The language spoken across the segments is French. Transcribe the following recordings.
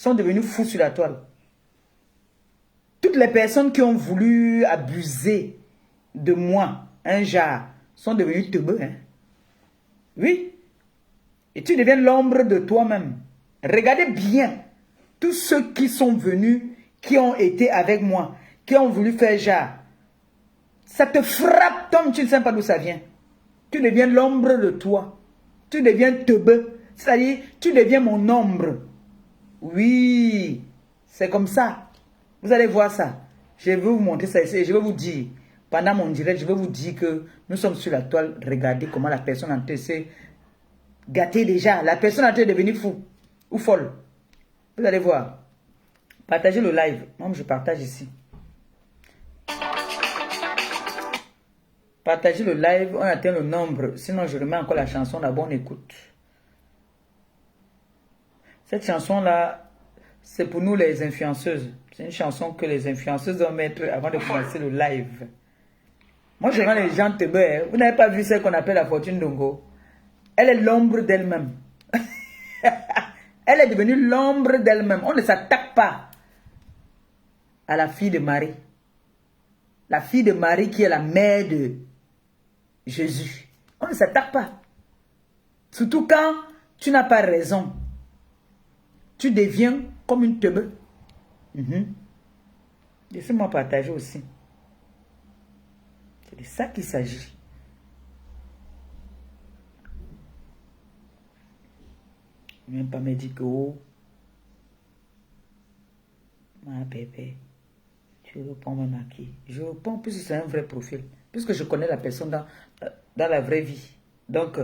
sont devenus fous sur la toile. Toutes les personnes qui ont voulu abuser de moi, un genre, sont devenues teubeux. Hein? Oui. Et tu deviens l'ombre de toi-même. Regardez bien tous ceux qui sont venus, qui ont été avec moi, qui ont voulu faire genre. Ça te frappe comme tu ne sais pas d'où ça vient. Tu deviens l'ombre de toi. Tu deviens teubeux. C'est-à-dire, tu deviens mon ombre. Oui, c'est comme ça. Vous allez voir ça. Je vais vous montrer ça ici et je vais vous dire, pendant mon direct, je vais vous dire que nous sommes sur la toile. Regardez comment la personne en train s'est gâtée déjà. La personne en train de devenir fou ou folle. Vous allez voir. Partagez le live. Moi, je partage ici. Partagez le live. On atteint le nombre. Sinon, je remets encore la chanson. D'abord, on écoute. Cette chanson-là, c'est pour nous les influenceuses. C'est une chanson que les influenceuses doivent mettre avant de commencer le live. Moi, je rends les gens teubeux. Vous n'avez pas vu celle qu'on appelle la Fortune Dongo? Elle est l'ombre d'elle-même. Elle est devenue l'ombre d'elle-même. On ne s'attaque pas à la fille de Marie. La fille de Marie qui est la mère de Jésus. On ne s'attaque pas. Surtout quand tu n'as pas raison. Tu deviens comme une teube. Laissez-moi partager aussi. C'est de ça qu'il s'agit. Même pas me dire que oh, ma bébé, tu réponds même à qui? Je réponds puisque c'est un vrai profil. Puisque je connais la personne dans la vraie vie. Donc,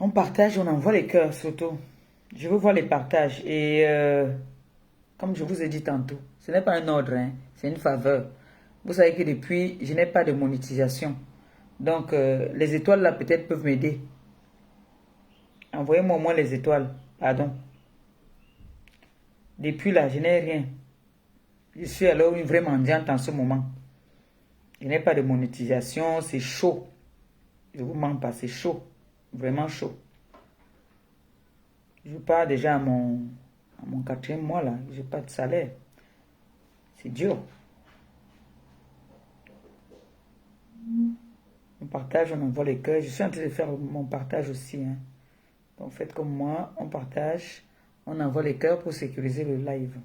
on partage, on envoie les cœurs surtout. Je veux voir les partages. Et comme je vous ai dit tantôt, ce n'est pas un ordre, hein, c'est une faveur. Vous savez que depuis, je n'ai pas de monétisation. Donc, les étoiles là peut-être peuvent m'aider. Envoyez-moi au moins les étoiles. Pardon. Depuis là, je n'ai rien. Je suis alors une vraie mendiante en ce moment. Je n'ai pas de monétisation, c'est chaud. Je vous mens pas, c'est chaud. Vraiment chaud. Je pars déjà à mon 4e mois là. Je n'ai pas de salaire. C'est dur. On partage, on envoie les cœurs. Je suis en train de faire mon partage aussi. Hein. Donc faites comme moi, on partage, on envoie les cœurs pour sécuriser le live.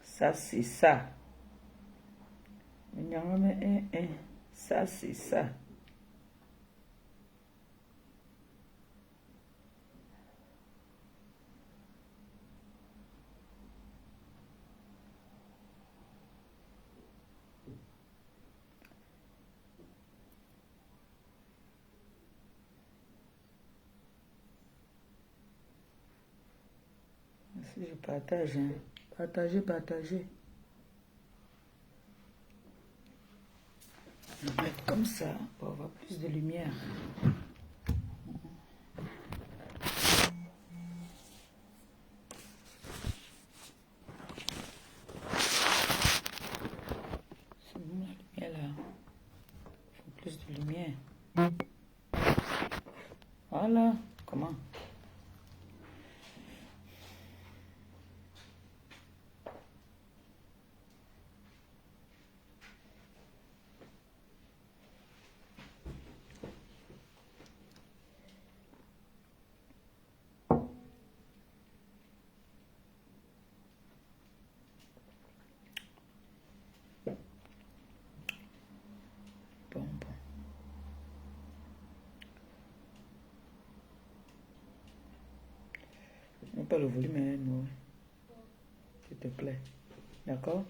Ça, c'est ça. Ça, c'est ça. Si je partage, hein. Partagez, partagez. Je vais mettre comme ça pour avoir plus de lumière. C'est bon la lumière là. Il faut plus de lumière. Voilà. Comment? Bon. Je n'ai pas le volume, hein, non. S'il te plaît. D'accord?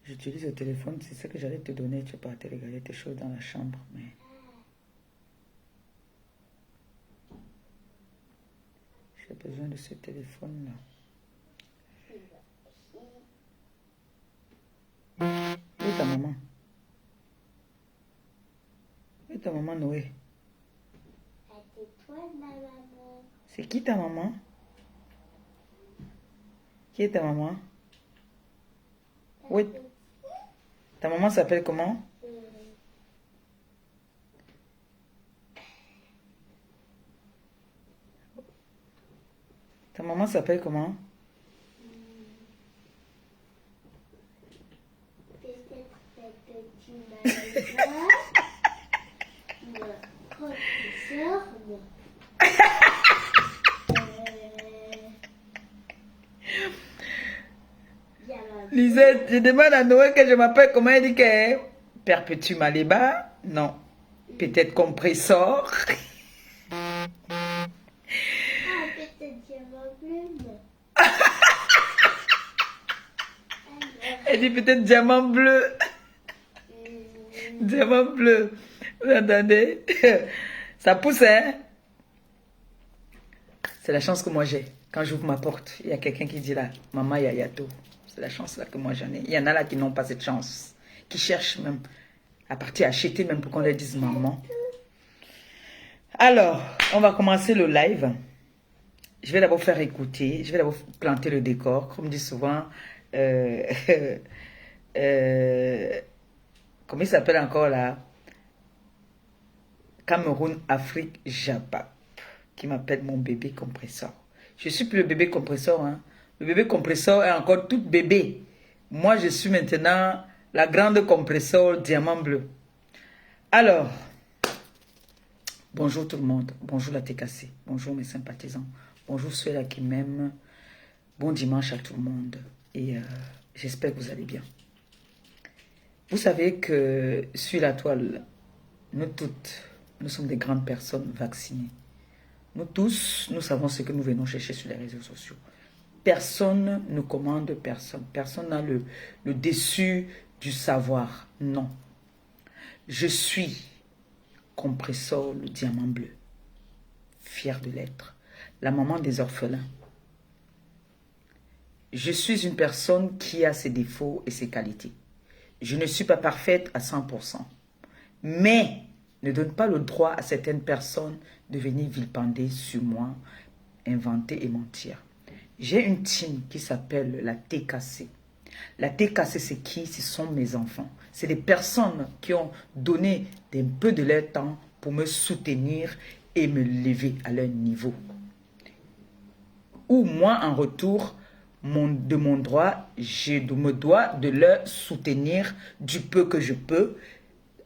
J'utilise le téléphone, c'est ce que j'allais te donner. Tu peux pas te regarder tes choses dans la chambre, mais... J'ai besoin de ce téléphone-là. maman? Où est ta maman, Noé? C'est qui ta maman? Qui est ta maman? Oui. Ta maman s'appelle comment? Ta maman s'appelle comment? Lisette, je demande à Noé que je m'appelle comment, elle dit que Perpétue Maléba. Non. Peut-être compressor. Elle dit peut-être diamant bleu. Diamant bleu. Vous entendez? Ça pousse, hein? C'est la chance que moi j'ai. Quand j'ouvre ma porte, il y a quelqu'un qui dit là, maman Yayato. C'est la chance là que moi j'en ai. Il y en a là qui n'ont pas cette chance. Qui cherchent même à partir acheter même pour qu'on leur dise maman. Alors, on va commencer le live. Je vais d'abord faire écouter. Je vais d'abord planter le décor. Comme dit souvent... comment il s'appelle encore là? Cameroun, Afrique, Japap. Qui m'appelle mon bébé compresseur. Je suis plus le bébé compresseur. Hein. Le bébé compresseur est encore tout bébé. Moi, je suis maintenant la grande compresseur diamant bleu. Alors, bonjour tout le monde. Bonjour la TKC. Bonjour mes sympathisants. Bonjour ceux-là qui m'aiment. Bon dimanche à tout le monde. Et j'espère que vous allez bien. Vous savez que sur la toile, nous toutes, nous sommes des grandes personnes vaccinées. Nous tous, nous savons ce que nous venons chercher sur les réseaux sociaux. Personne ne commande personne. Personne n'a le dessus du savoir. Non. Je suis Compressor, le diamant bleu. Fière de l'être. La maman des orphelins. Je suis une personne qui a ses défauts et ses qualités. Je ne suis pas parfaite à 100%. Mais ne donne pas le droit à certaines personnes de venir vilipender sur moi, inventer et mentir. J'ai une team qui s'appelle la TKC. La TKC, c'est qui? Ce sont mes enfants. C'est des personnes qui ont donné un peu de leur temps pour me soutenir et me lever à leur niveau. Ou moi, en retour, de mon droit, je me dois de leur soutenir du peu que je peux,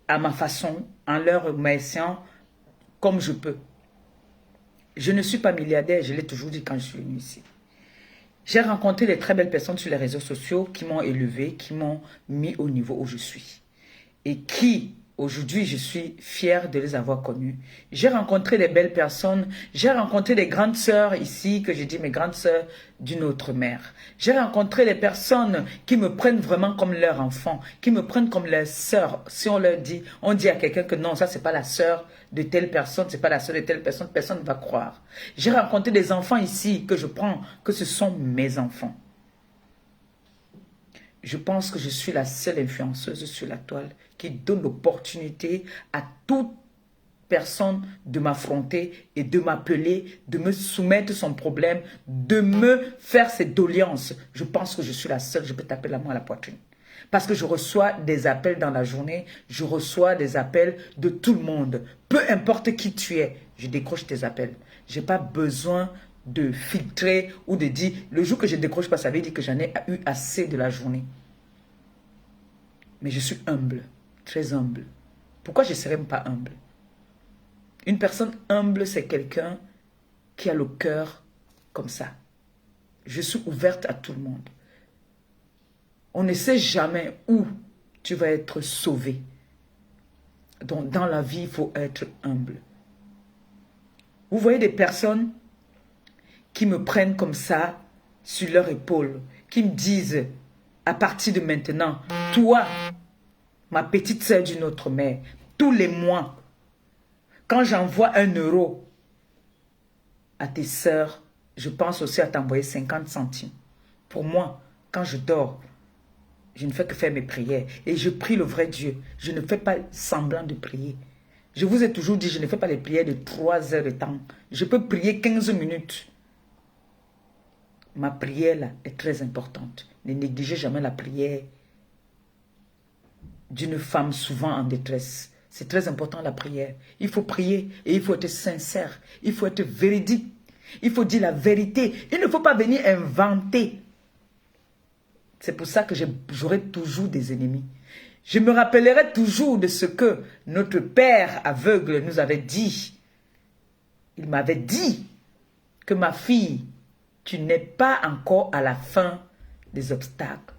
à ma façon, en leur remerciant comme je peux. Je ne suis pas milliardaire, je l'ai toujours dit quand je suis venu ici. J'ai rencontré des très belles personnes sur les réseaux sociaux qui m'ont élevé, qui m'ont mis au niveau où je suis. Et qui, aujourd'hui, je suis fière de les avoir connues. J'ai rencontré des belles personnes. J'ai rencontré des grandes sœurs ici, que j'ai dit mes grandes sœurs d'une autre mère. J'ai rencontré des personnes qui me prennent vraiment comme leur enfant, qui me prennent comme leur sœur. Si on leur dit, on dit à quelqu'un que non, ça c'est pas la sœur de telle personne, c'est pas la sœur de telle personne, personne ne va croire. J'ai rencontré des enfants ici que je prends, que ce sont mes enfants. Je pense que je suis la seule influenceuse sur la toile qui donne l'opportunité à toute personne de m'affronter et de m'appeler, de me soumettre son problème, de me faire ses doléances. Je pense que je suis la seule, je peux taper la main à la poitrine. Parce que je reçois des appels dans la journée, je reçois des appels de tout le monde. Peu importe qui tu es, je décroche tes appels. Je n'ai pas besoin de filtrer ou de dire, le jour que je ne décroche pas, ça veut dire que j'en ai eu assez de la journée. Mais je suis humble, très humble. Pourquoi je ne serais pas humble? Une personne humble, c'est quelqu'un qui a le cœur comme ça. Je suis ouverte à tout le monde. On ne sait jamais où tu vas être sauvé. Donc, dans la vie, il faut être humble. Vous voyez des personnes qui me prennent comme ça sur leur épaule, qui me disent, à partir de maintenant, toi, ma petite sœur d'une autre mère, tous les mois, quand j'envoie 1 euro à tes sœurs, je pense aussi à t'envoyer 50 centimes. Pour moi, quand je dors, Je ne fais que faire mes prières. Et je prie le vrai Dieu. Je ne fais pas semblant de prier. Je vous ai toujours dit, je ne fais pas les prières de 3 heures de temps. Je peux prier 15 minutes. Ma prière là est très importante. Ne négligez jamais la prière d'une femme souvent en détresse. C'est très important la prière. Il faut prier et il faut être sincère. Il faut être véridique. Il faut dire la vérité. Il ne faut pas venir inventer. C'est pour ça que j'aurai toujours des ennemis. Je me rappellerai toujours de ce que notre père aveugle nous avait dit. Il m'avait dit que ma fille, tu n'es pas encore à la fin des obstacles.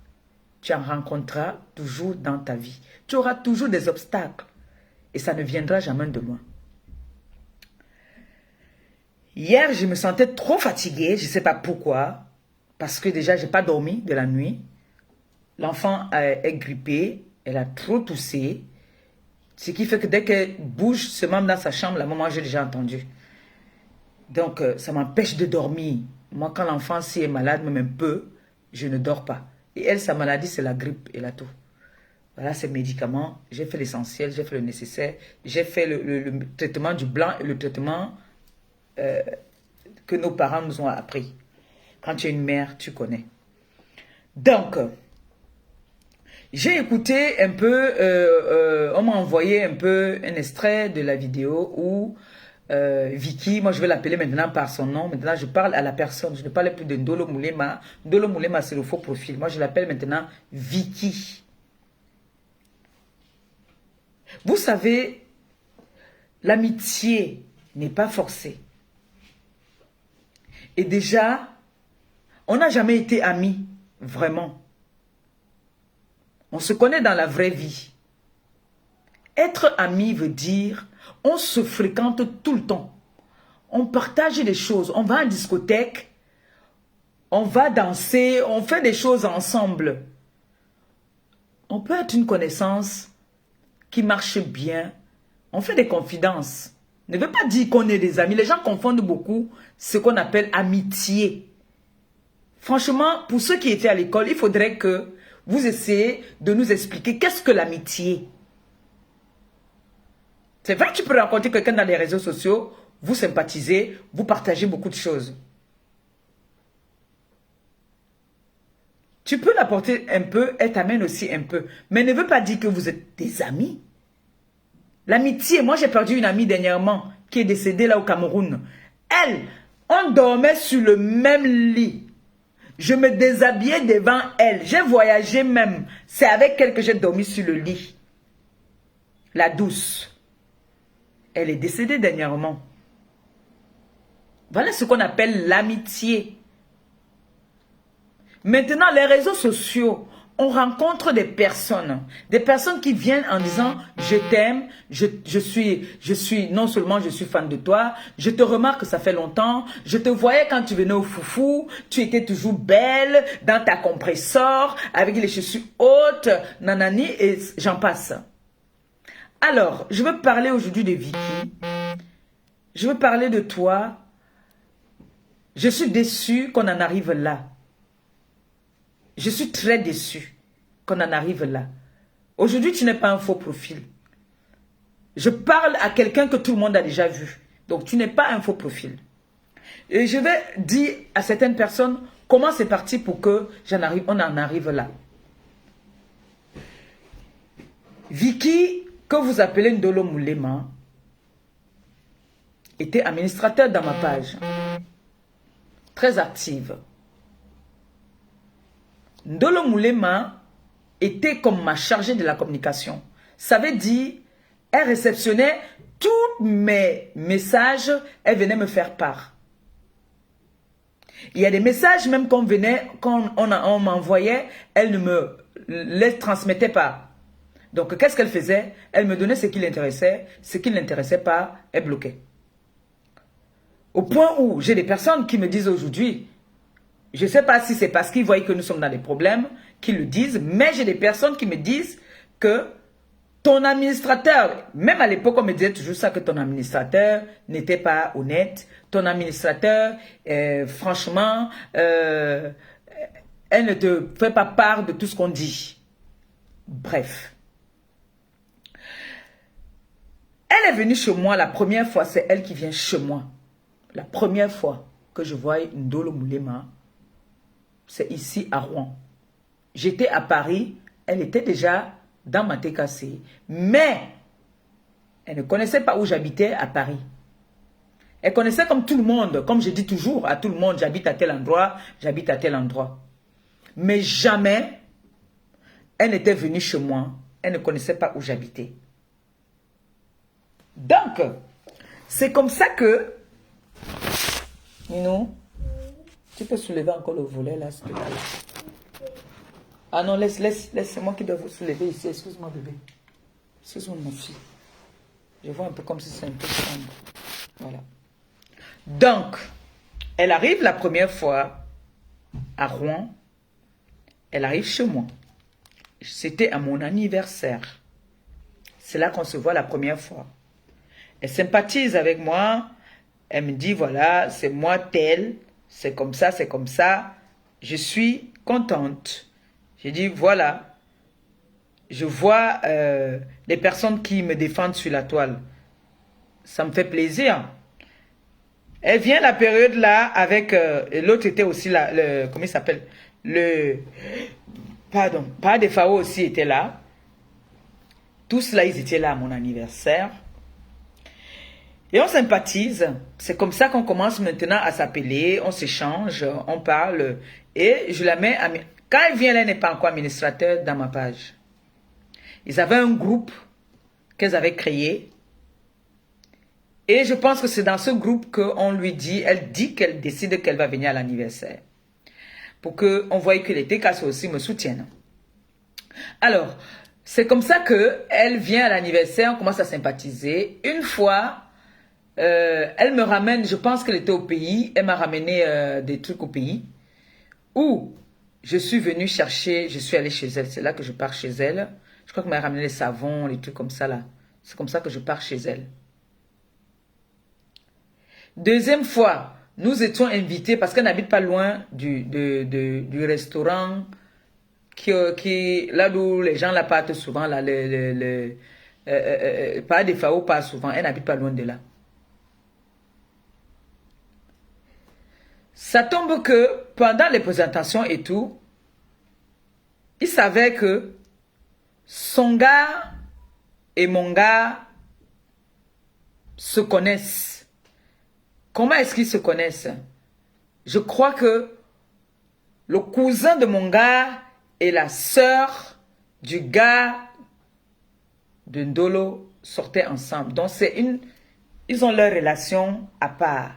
Tu en rencontreras toujours dans ta vie. Tu auras toujours des obstacles. Et ça ne viendra jamais de loin. Hier, je me sentais trop fatiguée. Je ne sais pas pourquoi. Parce que déjà, je n'ai pas dormi de la nuit. L'enfant est grippé. Elle a trop toussé. Ce qui fait que dès qu'elle bouge seulement dans sa chambre, la maman, j'ai déjà entendu. Donc, ça m'empêche de dormir. Moi, quand l'enfant s'y est malade, même un peu, je ne dors pas. Et elle, sa maladie, c'est la grippe et la toux. Voilà ces médicaments. J'ai fait l'essentiel, j'ai fait le nécessaire. J'ai fait le traitement du blanc et le traitement que nos parents nous ont appris. Quand tu es une mère, tu connais. Donc, j'ai écouté un peu, on m'a envoyé un peu un extrait de la vidéo où Vicky, moi je vais l'appeler maintenant par son nom, maintenant je parle à la personne, je ne parle plus de Ndolo Moulema. Ndolo Moulema c'est le faux profil, moi je l'appelle maintenant Vicky. Vous savez, l'amitié n'est pas forcée. Et déjà, on n'a jamais été amis, vraiment. On se connaît dans la vraie vie. Être ami veut dire, on se fréquente tout le temps. On partage des choses. On va en discothèque, on va danser, on fait des choses ensemble. On peut être une connaissance qui marche bien. On fait des confidences. Ne veut pas dire qu'on est des amis. Les gens confondent beaucoup ce qu'on appelle amitié. Franchement, pour ceux qui étaient à l'école, il faudrait que vous essayez de nous expliquer qu'est-ce que l'amitié. C'est vrai que tu peux rencontrer quelqu'un dans les réseaux sociaux, vous sympathisez, vous partagez beaucoup de choses. Tu peux l'apporter un peu, elle t'amène aussi un peu. Mais ne veut pas dire que vous êtes des amis. L'amitié, moi j'ai perdu une amie dernièrement qui est décédée là au Cameroun. Elle, on dormait sur le même lit. Je me déshabillais devant elle. J'ai voyagé même. C'est avec elle que j'ai dormi sur le lit. La douce. Elle est décédée dernièrement. Voilà ce qu'on appelle l'amitié. Maintenant, les réseaux sociaux, on rencontre des personnes qui viennent en disant « Je t'aime, je suis, non seulement je suis fan de toi, je te remarque que ça fait longtemps, je te voyais quand tu venais au foufou, tu étais toujours belle, dans ta compressor, avec les chaussures hautes, nanani, et j'en passe. » Alors, je veux parler aujourd'hui de Vicky. Je veux parler de toi. Je suis déçue qu'on en arrive là. Je suis très déçue qu'on en arrive là. Aujourd'hui, tu n'es pas un faux profil. Je parle à quelqu'un que tout le monde a déjà vu. Donc, tu n'es pas un faux profil. Et je vais dire à certaines personnes comment c'est parti pour que on en arrive là. Vicky, que vous appelez Ndolo Moulema, était administrateur dans ma page. Très active. Ndolo Moulema était comme ma chargée de la communication. Ça veut dire, elle réceptionnait tous mes messages, elle venait me faire part. Il y a des messages même qu'on m'envoyait, elle ne me les transmettait pas. Donc, qu'est-ce qu'elle faisait? Elle me donnait ce qui l'intéressait, ce qui ne l'intéressait pas, elle bloquait. Au point où j'ai des personnes qui me disent aujourd'hui, je ne sais pas si c'est parce qu'ils voient que nous sommes dans des problèmes, qu'ils le disent, mais j'ai des personnes qui me disent que ton administrateur, même à l'époque on me disait toujours ça, que ton administrateur n'était pas honnête, ton administrateur, franchement, elle ne te fait pas part de tout ce qu'on dit. Bref. Elle est venue chez moi la première fois, c'est elle qui vient chez moi. La première fois que je vois Ndolo Moulema, c'est ici à Rouen. J'étais à Paris, elle était déjà dans ma TKC, mais elle ne connaissait pas où j'habitais à Paris. Elle connaissait comme tout le monde, comme je dis toujours à tout le monde, j'habite à tel endroit, j'habite à tel endroit. Mais jamais, elle n'était venue chez moi, elle ne connaissait pas où j'habitais. Donc, c'est comme ça que, Nino, tu peux soulever encore le volet là, s'il te plaît. Ah non, laisse, c'est moi qui dois vous soulever ici. Excuse-moi, bébé. Excuse-moi, mon fils. Je vois un peu comme si c'est un peu sombre. Voilà. Donc, elle arrive la première fois à Rouen. Elle arrive chez moi. C'était à mon anniversaire. C'est là qu'on se voit la première fois. Elle sympathise avec moi. Elle me dit, voilà, c'est moi tel. C'est comme ça, c'est comme ça. Je suis contente. J'ai dit, voilà, je vois les personnes qui me défendent sur la toile. Ça me fait plaisir. Elle vient la période là avec... l'autre était aussi là, comment il s'appelle? Pardon, pas des FAO aussi était là. Tous là, ils étaient là à mon anniversaire. Et on sympathise. C'est comme ça qu'on commence maintenant à s'appeler. On s'échange, on parle. Et je la mets à... Quand elle vient, elle n'est pas encore administrateur dans ma page. Ils avaient un groupe qu'elles avaient créé. Et je pense que c'est dans ce groupe qu'on lui dit, elle dit qu'elle décide qu'elle va venir à l'anniversaire. Pour qu'on voie que les TKC aussi me soutiennent. Alors, c'est comme ça qu'elle vient à l'anniversaire, on commence à sympathiser. Une fois, elle me ramène, je pense qu'elle était au pays, elle m'a ramené des trucs au pays. Où je suis venue chercher, je suis allée chez elle, c'est là que je pars chez elle. Je crois qu'elle m'a ramené les savons, les trucs comme ça là. C'est comme ça que je pars chez elle. Deuxième fois, nous étions invités, parce qu'elle n'habite pas loin du restaurant, là où les gens la partent souvent, là, pas des FAO, pas souvent, elle n'habite pas loin de là. Ça tombe que pendant les présentations et tout, il savait que son gars et mon gars se connaissent. Comment est-ce qu'ils se connaissent? Je crois que le cousin de mon gars et la sœur du gars de Ndolo sortaient ensemble. Donc ils ont leur relation à part.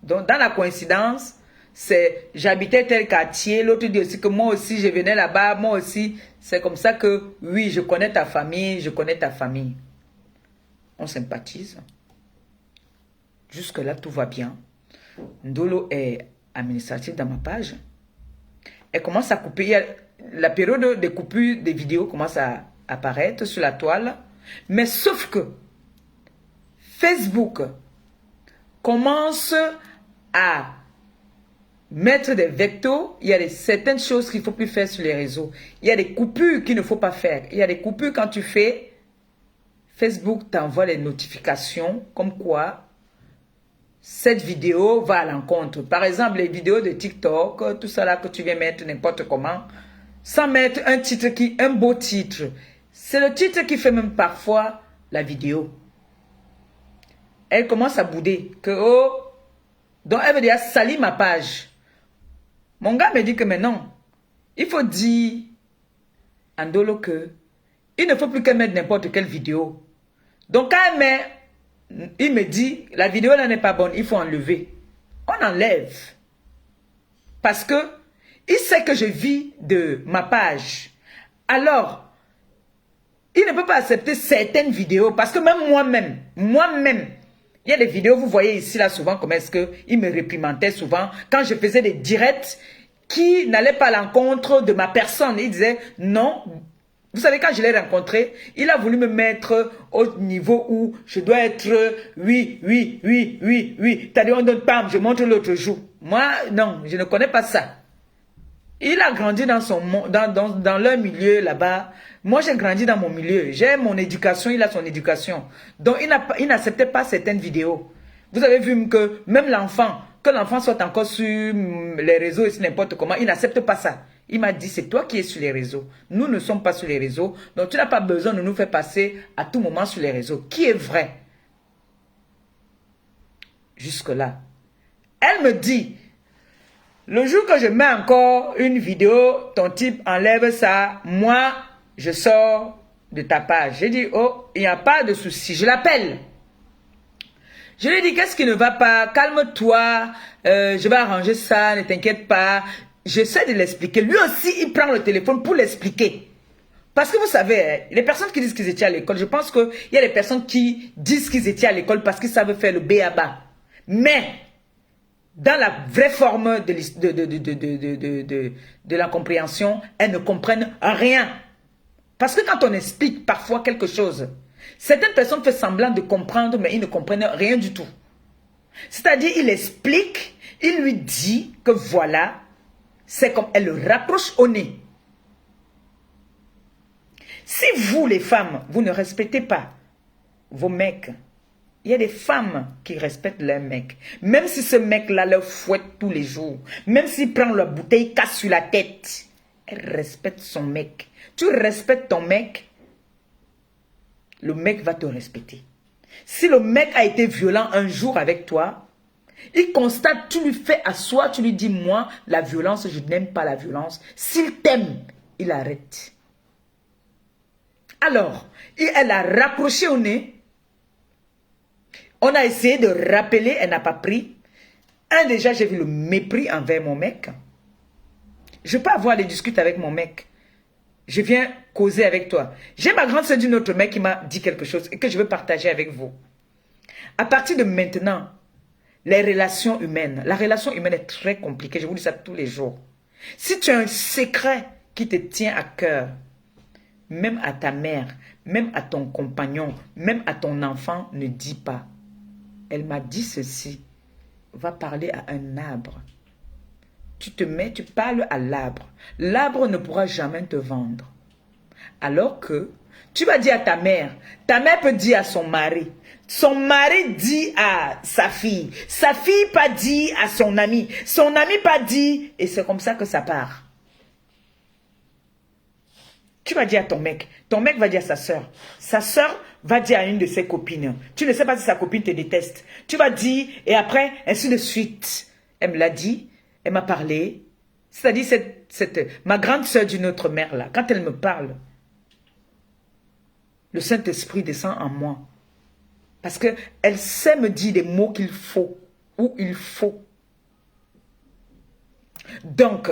Donc dans la coïncidence, c'est j'habitais tel quartier, l'autre dit aussi que moi aussi je venais là-bas, moi aussi. C'est comme ça que oui, je connais ta famille, je connais ta famille. On sympathise. Jusque-là, tout va bien. Ndolo est administratif dans ma page. Elle commence à couper. La période de coupure des vidéos commence à apparaître sur la toile. Mais sauf que Facebook commence à mettre des vectos. Il y a certaines choses qu'il ne faut plus faire sur les réseaux. Il y a des coupures qu'il ne faut pas faire. Il y a des coupures quand tu fais. Facebook t'envoie les notifications comme quoi cette vidéo va à l'encontre. Par exemple, les vidéos de TikTok, tout ça là que tu viens mettre n'importe comment, sans mettre un titre un beau titre. C'est le titre qui fait même parfois la vidéo. Elle commence à bouder. Que, oh, donc elle veut dire, salis ma page. Mon gars me dit que maintenant, il faut dire à Ndolo que il ne faut plus qu'elle mette n'importe quelle vidéo. Donc quand elle met, il me dit, la vidéo là n'est pas bonne, il faut enlever. On enlève. Parce que il sait que je vis de ma page. Alors, il ne peut pas accepter certaines vidéos. Parce que même moi-même, il y a des vidéos, vous voyez ici là souvent comment est-ce qu'il me réprimandait souvent. Quand je faisais des directs qui n'allaient pas à l'encontre de ma personne. Il disait non. Vous savez, quand je l'ai rencontré, il a voulu me mettre au niveau où je dois être oui. T'as dit on donne pas, je montre l'autre jour. Moi, non, je ne connais pas ça. Il a grandi dans dans leur milieu là-bas. Moi, j'ai grandi dans mon milieu. J'ai mon éducation, il a son éducation. Donc, il n'acceptait pas certaines vidéos. Vous avez vu que même l'enfant, que l'enfant soit encore sur les réseaux et sur n'importe comment, il n'accepte pas ça. Il m'a dit, c'est toi qui es sur les réseaux. Nous ne sommes pas sur les réseaux. Donc, tu n'as pas besoin de nous faire passer à tout moment sur les réseaux. Qui est vrai? Jusque-là. Elle me dit, le jour que je mets encore une vidéo, ton type enlève ça, moi, je sors de ta page. J'ai dit, oh, il n'y a pas de souci. Je l'appelle. Je lui ai dit, qu'est-ce qui ne va pas? Calme-toi, je vais arranger ça, ne t'inquiète pas. J'essaie de l'expliquer. Lui aussi, il prend le téléphone pour l'expliquer. Parce que vous savez, les personnes qui disent qu'ils étaient à l'école, je pense qu'il y a des personnes qui disent qu'ils étaient à l'école parce qu'ils savent faire le b.a.-ba. Mais, dans la vraie forme de la compréhension, elles ne comprennent rien. Parce que quand on explique parfois quelque chose, certaines personnes font semblant de comprendre, mais ils ne comprennent rien du tout. C'est-à-dire, il explique, il lui dit que voilà, c'est comme elle le rapproche au nez. Si vous, les femmes, vous ne respectez pas vos mecs, il y a des femmes qui respectent leurs mecs. Même si ce mec-là leur fouette tous les jours, même s'il prend la bouteille, casse sur la tête, elle respecte son mec. Tu respectes ton mec, le mec va te respecter. Si le mec a été violent un jour avec toi, il constate, tu lui fais asseoir, tu lui dis, moi, la violence, je n'aime pas la violence. S'il t'aime, il arrête. Alors, elle a rapproché au nez. On a essayé de rappeler, elle n'a pas pris. Déjà, j'ai vu le mépris envers mon mec. Je peux avoir des discutes avec mon mec. Je viens causer avec toi. J'ai ma grande soeur d'une autre mec qui m'a dit quelque chose et que je veux partager avec vous. À partir de maintenant, les relations humaines, la relation humaine est très compliquée. Je vous dis ça tous les jours. Si tu as un secret qui te tient à cœur, même à ta mère, même à ton compagnon, même à ton enfant, ne dis pas. Elle m'a dit ceci. Va parler à un arbre. Tu te mets, tu parles à l'arbre. L'arbre ne pourra jamais te vendre. Alors que tu vas dire à ta mère peut dire à son mari dit à sa fille pas dit à son ami pas dit, et c'est comme ça que ça part. Tu vas dire à ton mec va dire à sa sœur va dire à une de ses copines. Tu ne sais pas si sa copine te déteste. Tu vas dire, et après, ainsi de suite. Elle me l'a dit, elle m'a parlé. C'est-à-dire, ma grande sœur d'une autre mère, là, quand elle me parle, le Saint-Esprit descend en moi. Parce qu'elle sait me dire des mots qu'il faut, où il faut. Donc,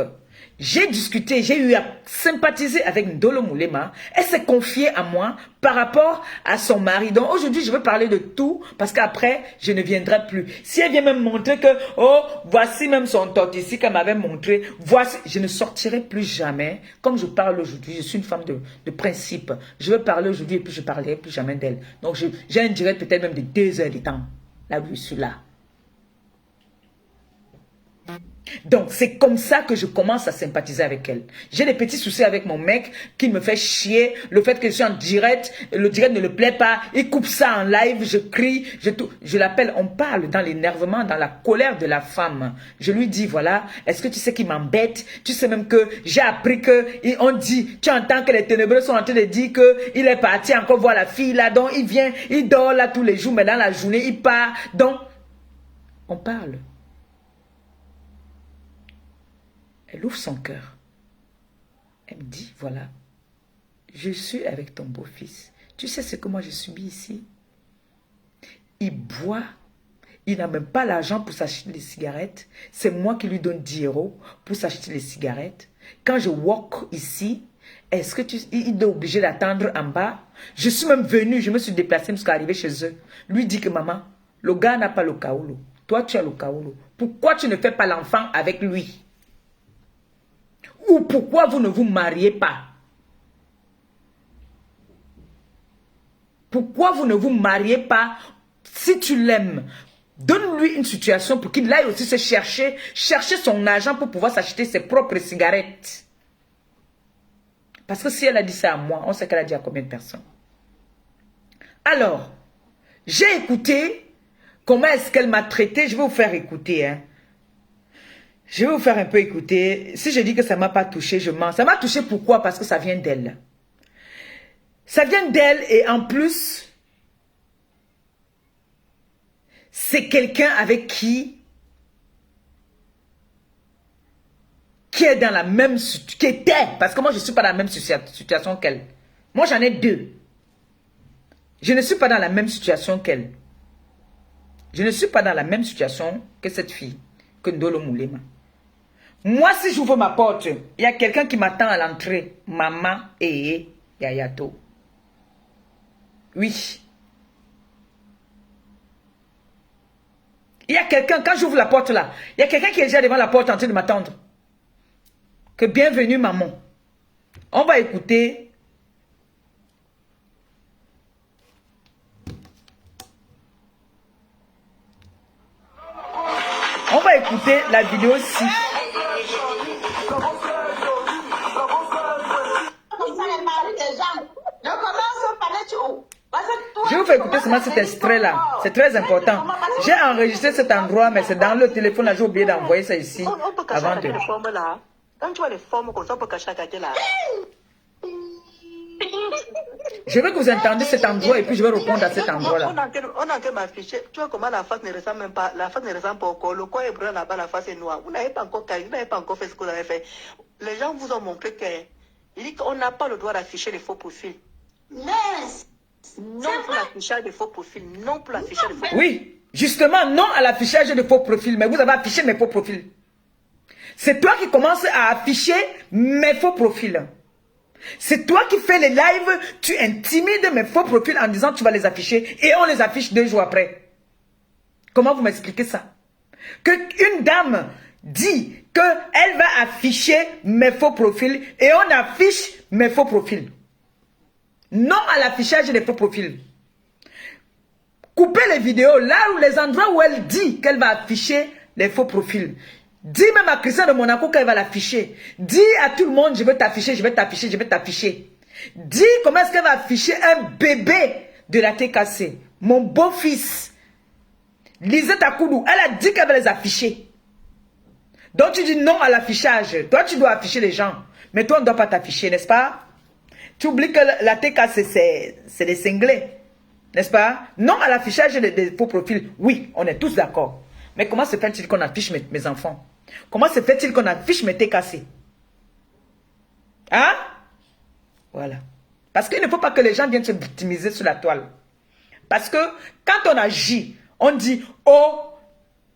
j'ai discuté, j'ai eu à sympathiser avec Ndolo Moulema. Elle s'est confiée à moi par rapport à son mari. Donc aujourd'hui, je veux parler de tout parce qu'après, je ne viendrai plus. Si elle vient me montrer que, oh, voici même son torte ici qu'elle m'avait montré, voici, je ne sortirai plus jamais. Comme je parle aujourd'hui, je suis une femme de principe. Je veux parler aujourd'hui et puis je ne parlerai plus jamais d'elle. Donc j'ai un direct peut-être même de 2 heures de temps. Là où je suis là. Donc, c'est comme ça que je commence à sympathiser avec elle. J'ai des petits soucis avec mon mec qui me fait chier. Le fait que je suis en direct, le direct ne le plaît pas. Il coupe ça en live, je crie, je l'appelle. On parle dans l'énervement, dans la colère de la femme. Je lui dis, voilà, est-ce que tu sais qu'il m'embête? Tu sais même que j'ai appris que, on dit, tu entends que les ténébreux sont en train de dire qu'il est parti encore voir la fille là. Donc, il vient, il dort là tous les jours, mais dans la journée, il part. Donc, on parle. Elle ouvre son cœur. Elle me dit, voilà, je suis avec ton beau-fils. Tu sais ce que moi je subis ici? Il boit. Il n'a même pas l'argent pour s'acheter des cigarettes. C'est moi qui lui donne 10 € pour s'acheter les cigarettes. Quand je walk ici, est-ce que il est obligé d'attendre en bas? Je suis même venue, je me suis déplacée jusqu'à arriver chez eux. Lui dit que maman, le gars n'a pas le kaolo. Toi, tu as le kaolo. Pourquoi tu ne fais pas l'enfant avec lui? Ou pourquoi vous ne vous mariez pas? Pourquoi vous ne vous mariez pas si tu l'aimes? Donne-lui une situation pour qu'il aille aussi se chercher son argent pour pouvoir s'acheter ses propres cigarettes. Parce que si elle a dit ça à moi, on sait qu'elle a dit à combien de personnes. Alors, j'ai écouté comment est-ce qu'elle m'a traité. Je vais vous faire écouter. Hein. Je vais vous faire un peu écouter. Si je dis que ça ne m'a pas touché, je mens. Ça m'a touché pourquoi? Parce que ça vient d'elle. Ça vient d'elle et en plus, c'est quelqu'un avec qui est dans la même situation, qui était, parce que moi je ne suis pas dans la même situation qu'elle. Moi j'en ai deux. Je ne suis pas dans la même situation qu'elle. Je ne suis pas dans la même situation que cette fille, que Ndolo Moulema. Moi si j'ouvre ma porte, il y a quelqu'un qui m'attend à l'entrée. Maman et Yayato. Oui. Il y a quelqu'un, quand j'ouvre la porte là, il y a quelqu'un qui est déjà devant la porte en train de m'attendre. Que bienvenue maman. On va écouter. On va écouter la vidéo 6. Je vous fais écouter seulement cet extrait-là. C'est très important. J'ai enregistré cet endroit, mais c'est dans le téléphone. Là, j'ai oublié d'envoyer ça ici. Avant de... Quand tu vois les formes comme ça, on peut cacher la carte là. Je veux que vous entendiez cet endroit et puis je vais répondre à cet endroit-là. On a que m'afficher. Tu vois comment la face ne ressemble même pas. La face ne ressemble pas au corps. Le corps est brun là-bas, la face est noire. Vous n'avez pas encore carré, vous n'avez pas encore fait ce que vous avez fait. Les gens vous ont montré qu'on n'a pas le droit d'afficher les faux profils. Mais non pour l'affichage des faux profils. Non pour l'affichage des faux profils. Oui, justement, non à l'affichage de faux profils. Mais vous avez affiché mes faux profils. C'est toi qui commences à afficher mes faux profils. C'est toi qui fais les lives, tu intimides mes faux profils en disant tu vas les afficher et on les affiche 2 jours après. Comment vous m'expliquez ça? Que une dame dit qu'elle va afficher mes faux profils et on affiche mes faux profils. Non à l'affichage des faux profils. Coupez les vidéos là où les endroits où elle dit qu'elle va afficher les faux profils. Dis même à Christian de Monaco qu'elle va l'afficher. Dis à tout le monde, je vais t'afficher, je vais t'afficher, je vais t'afficher. Dis comment est-ce qu'elle va afficher un bébé de la TKC. Mon beau-fils. Lisette Akoudou, elle a dit qu'elle va les afficher. Donc tu dis non à l'affichage. Toi, tu dois afficher les gens. Mais toi, on ne doit pas t'afficher, n'est-ce pas? Tu oublies que la TKC, c'est des cinglés. N'est-ce pas? Non à l'affichage des faux profils. Oui, on est tous d'accord. Mais comment se fait-il qu'on affiche mes enfants? Comment se fait-il qu'on affiche mes TKC? Hein? Voilà. Parce qu'il ne faut pas que les gens viennent se victimiser sur la toile. Parce que quand on agit, on dit, oh,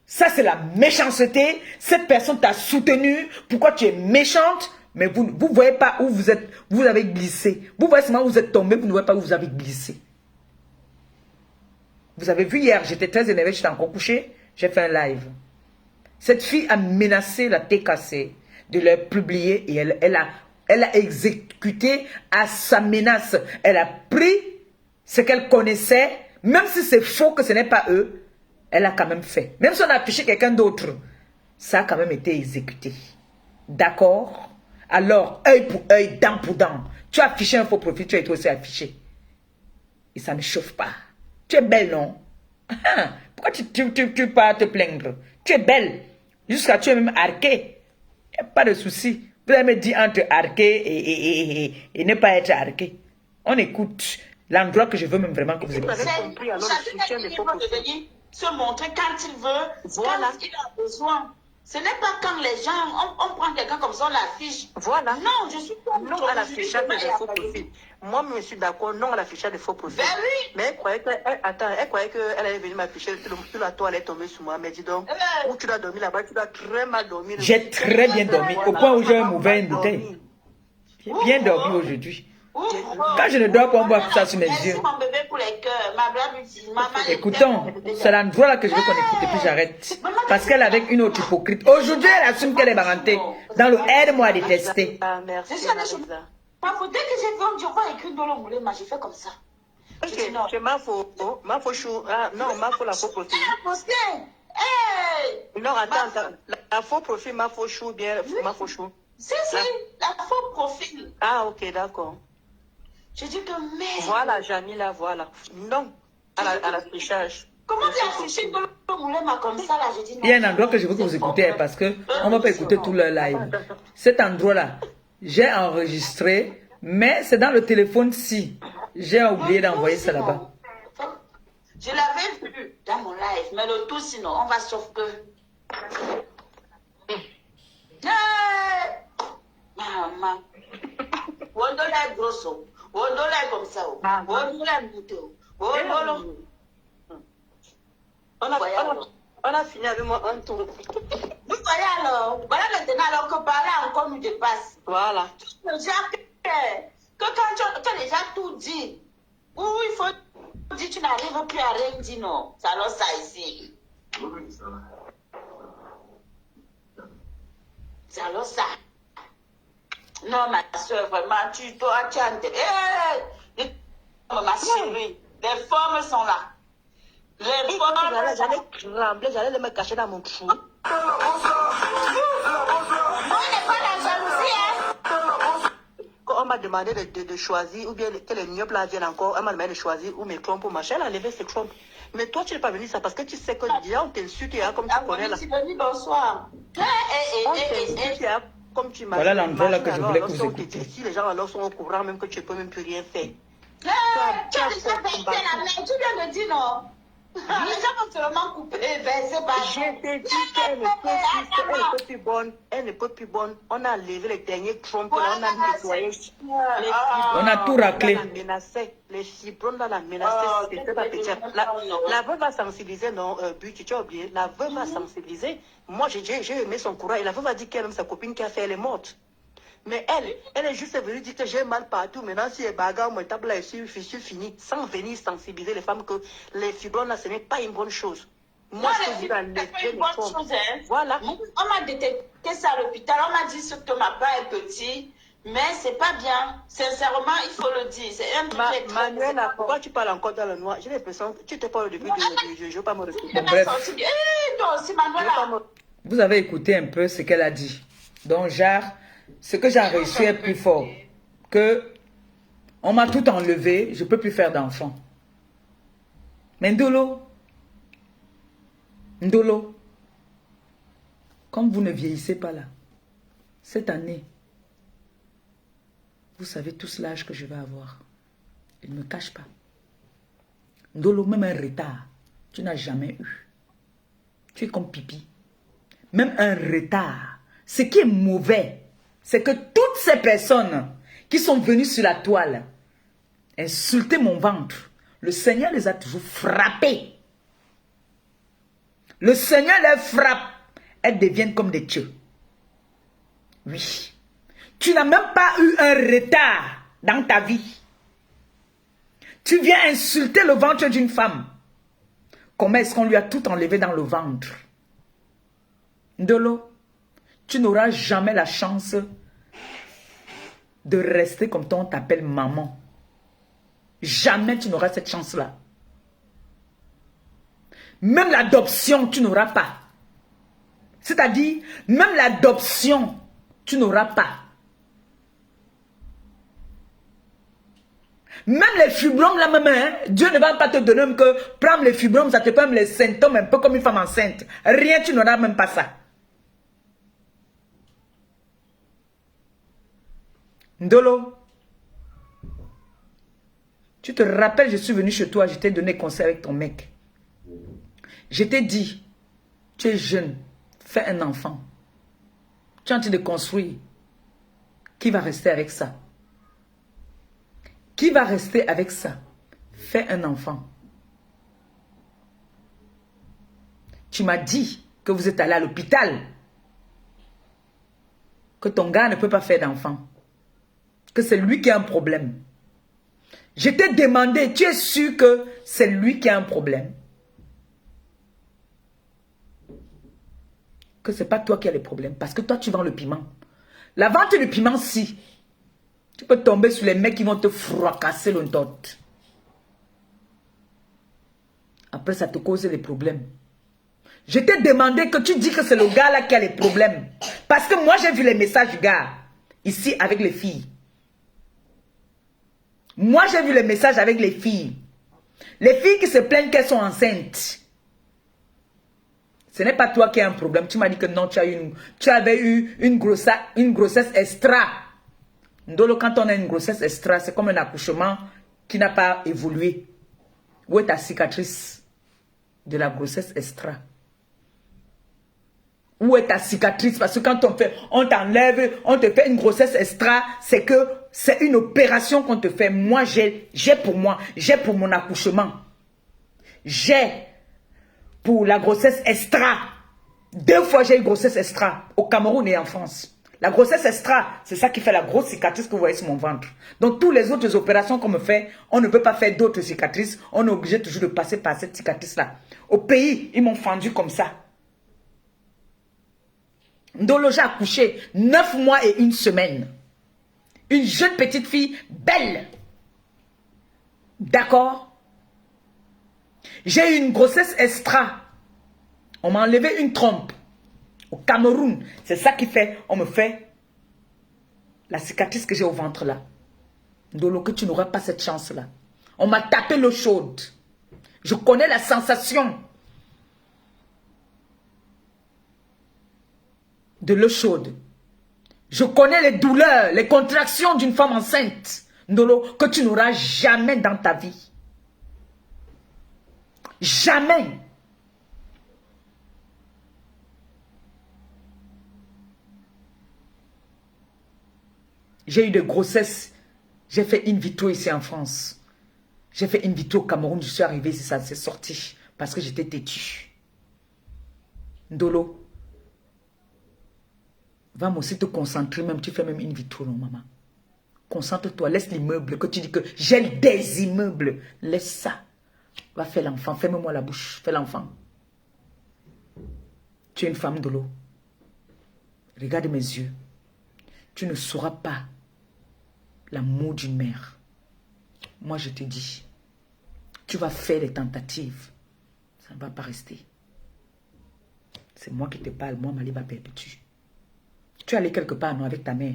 ça c'est la méchanceté, cette personne t'a soutenu, pourquoi tu es méchante? Mais vous ne voyez pas où vous êtes, vous avez glissé. Vous voyez seulement où vous êtes tombé, vous ne voyez pas où vous avez glissé. Vous avez vu hier, j'étais très énervé, j'étais encore couché, j'ai fait un live. Cette fille a menacé la TKC de leur publier et elle a exécuté à sa menace. Elle a pris ce qu'elle connaissait, même si c'est faux que ce n'est pas eux, elle a quand même fait. Même si on a affiché quelqu'un d'autre, ça a quand même été exécuté. D'accord? Alors, œil pour œil, dent pour dent. Tu as affiché un faux profil, tu as été aussi affiché. Et ça ne chauffe pas. Tu es belle, non? Pourquoi tu pas te plaindre? Tu es belle. Jusqu'à tu es même arquée. Il n'y a pas de souci. Vous allez me dire entre arquée et ne pas être arquée. On écoute l'endroit que je veux même vraiment que vous écoutez. Chacun est libre de venir se montrer quand il veut, voilà. Quand il a besoin. Ce n'est pas quand les gens, on prend quelqu'un comme ça, on l'affiche. Voilà. Non, je suis pas non à l'affichage des faux profils. Moi, je suis d'accord, non à l'affichage des faux profils. Ben oui. Mais elle croyait qu'elle allait venir m'afficher sur la toile, elle est tombée sur moi. Mais dis donc, où tu dois dormir là-bas, tu dois très mal dormir. J'ai très bien dormi, au point où j'ai ouvert une bouteille. J'ai bien dormi aujourd'hui. Quand je ne dors pas, on voit ça sur mes yeux. Mon bébé pour les cœurs. Ma blague dit, maman. Écoutons, c'est l'endroit là que je veux qu'on écoute et puis j'arrête. Parce qu'elle est avec une autre hypocrite. Aujourd'hui, elle assume qu'elle est barantée. Dans le aide-moi à détester. Ah, merci. Dès que j'ai vu, je vois écrit dans le moulin, j'ai fait comme ça. Je dis non. C'est ma faux chou. Ah, non, ma faux la faux profil. Hey! Non, attends. La faux profil, ma faux chou, bien, ma faux chou. Si, la faux profil. Ah, ok, d'accord. Je dis que merde. Voilà, Jamila, voilà. Non, à l'affichage. Comment tu as affiché le moulin comme ça là? Je dis non. Il y a un endroit que je veux que vous écoutez parce que on va pas écouter tout le live. Cet endroit-là, j'ai enregistré, mais c'est dans le téléphone-ci. J'ai oublié d'envoyer ça là-bas. Je l'avais vu dans mon live, mais le tout sinon, on va sauf que... Maman. Wondola est grosso. Wondola est comme ça. Wondola est muto. Wondola. On a fini avec moi un tour. Vous voyez alors, voilà maintenant alors que parler encore nous dépasse. Voilà. Déjà que quand tu as déjà tout dit, où il faut dire tu n'arrives plus à rien dire non. C'est alors ça ici. C'est alors ça. Non, ma soeur, vraiment, tu as intérêt. Ma chérie, les formes sont là. Les formes J'allais trembler, j'allais me cacher dans mon trou. On n'est pas dans la jalousie, hein. Quand on m'a demandé de choisir, ou bien que les mieux là viennent encore, on m'a demandé de choisir ou mes trompes ou machin, elle a levé ses trompes. Mais toi, tu n'es pas venu ça parce que tu sais que déjà on t'insulte, comme tu connais là. Je suis venue bonsoir. On t'insulte, comme tu m'as dit. Voilà l'endroit là que je voulais que vous écoutiez. Si les gens alors sont au courant, même que tu ne peux même plus rien faire. Tu as déjà versé la main, tu viens de dire non. Les gens vont seulement couper, verser par Je t'ai dit qu'elle ne peut plus bonne. Elle ne peut plus bonne. On a levé les derniers trompes, on a nettoyé. On a tout raclé. Les fibromes dans la menacer, c'était pas petit. La veuve va sensibiliser, non, but, tu as oublié. La veuve va sensibiliser. Moi, j'ai aimé son courage. Et la veuve a dit qu'elle aime sa copine qui a fait, elle est morte. Mais elle est juste venue dire que j'ai mal partout. Maintenant, si elle bagarre, mon table est fini, sans venir sensibiliser les femmes que les fibromes, là, ce n'est pas une bonne chose. Moi, je te dis la Voilà. On m'a détecté ça à l'hôpital. On m'a dit que ma part est petit, mais c'est pas bien. Sincèrement, il faut le dire. C'est un truc. Manuela, pourquoi tu parles encore dans le noir? J'ai l'impression que tu te parles au début je ne veux pas me répéter. Bref. Toi aussi, Manuela. Vous avez écouté un peu ce qu'elle a dit. Donc, genre, ce que j'ai réussi est plus fort. Que on m'a tout enlevé, je ne peux plus faire d'enfant. Mais Ndolo, comme vous ne vieillissez pas là, cette année, vous savez tous l'âge que je vais avoir. Il ne me cache pas. Ndolo, même un retard, tu n'as jamais eu. Tu es comme pipi. Même un retard. Ce qui est mauvais, c'est que toutes ces personnes qui sont venues sur la toile insulter mon ventre, le Seigneur les a toujours frappées. Le Seigneur les frappe. Elles deviennent comme des dieux. Oui. Tu n'as même pas eu un retard dans ta vie. Tu viens insulter le ventre d'une femme. Comment est-ce qu'on lui a tout enlevé dans le ventre? Ndolo, tu n'auras jamais la chance de rester comme toi on t'appelle maman. Jamais tu n'auras cette chance-là. Même l'adoption, tu n'auras pas. C'est-à-dire, même l'adoption, tu n'auras pas. Même les fibromes là même, hein, Dieu ne va pas te donner même que prendre les fibromes, ça te fait même les symptômes un peu comme une femme enceinte. Rien, tu n'auras même pas ça. Ndolo, tu te rappelles, je suis venu chez toi, je t'ai donné conseil avec ton mec. Je t'ai dit, tu es jeune, fais un enfant. Tu es en train de construire. Qui va rester avec ça? Qui va rester avec ça? Fais un enfant. Tu m'as dit que vous êtes allé à l'hôpital. Que ton gars ne peut pas faire d'enfant. Que c'est lui qui a un problème. Je t'ai demandé, tu es sûr que c'est lui qui a un problème? Que c'est pas toi qui as les problèmes. Parce que toi, tu vends le piment. La vente du piment, si. Tu peux tomber sur les mecs qui vont te fracasser le dot. Après, ça te cause des problèmes. Je t'ai demandé que tu dis que c'est le gars là qui a les problèmes. Parce que moi, j'ai vu les messages du gars. Ici, avec les filles. Moi, j'ai vu les messages avec les filles. Les filles qui se plaignent qu'elles sont enceintes. Ce n'est pas toi qui as un problème. Tu m'as dit que non, tu avais eu une grossesse extra. Donc, quand on a une grossesse extra, c'est comme un accouchement qui n'a pas évolué. Où est ta cicatrice de la grossesse extra? Où est ta cicatrice? Parce que quand on t'enlève, on te fait une grossesse extra, c'est que c'est une opération qu'on te fait. Moi, j'ai pour moi, j'ai pour mon accouchement. J'ai pour la grossesse extra. 2 fois, j'ai eu grossesse extra au Cameroun et en France. La grossesse extra, c'est ça qui fait la grosse cicatrice que vous voyez sur mon ventre. Donc, toutes les autres opérations qu'on me fait, on ne peut pas faire d'autres cicatrices. On est obligé toujours de passer par cette cicatrice-là. Au pays, ils m'ont fendu comme ça. Ndolo, j'ai accouché 9 mois et 1 semaine. Une jeune petite fille, belle. D'accord? J'ai eu une grossesse extra. On m'a enlevé une trompe. Au Cameroun. C'est ça qui fait, on me fait la cicatrice que j'ai au ventre là. Ndolo, que tu n'auras pas cette chance-là. On m'a tapé l'eau chaude. Je connais la sensation de l'eau chaude. Je connais les douleurs, les contractions d'une femme enceinte. Ndolo, que tu n'auras jamais dans ta vie. Jamais. J'ai eu des grossesses. J'ai fait in vitro ici en France. J'ai fait in vitro au Cameroun. Je suis arrivé ici, ça s'est sorti. Parce que j'étais têtue. Ndolo. Va moi aussi te concentrer, même tu fais même in vitro, non, maman. Concentre-toi, laisse l'immeuble, que tu dis que j'ai des immeubles. Laisse ça. Va faire l'enfant, ferme-moi la bouche, fais l'enfant. Tu es une femme de l'eau. Regarde mes yeux. Tu ne sauras pas l'amour d'une mère. Moi, je te dis, tu vas faire des tentatives. Ça ne va pas rester. C'est moi qui te parle, moi, Maliba Perpétue. Tu es allé quelque part, non, avec ta mère.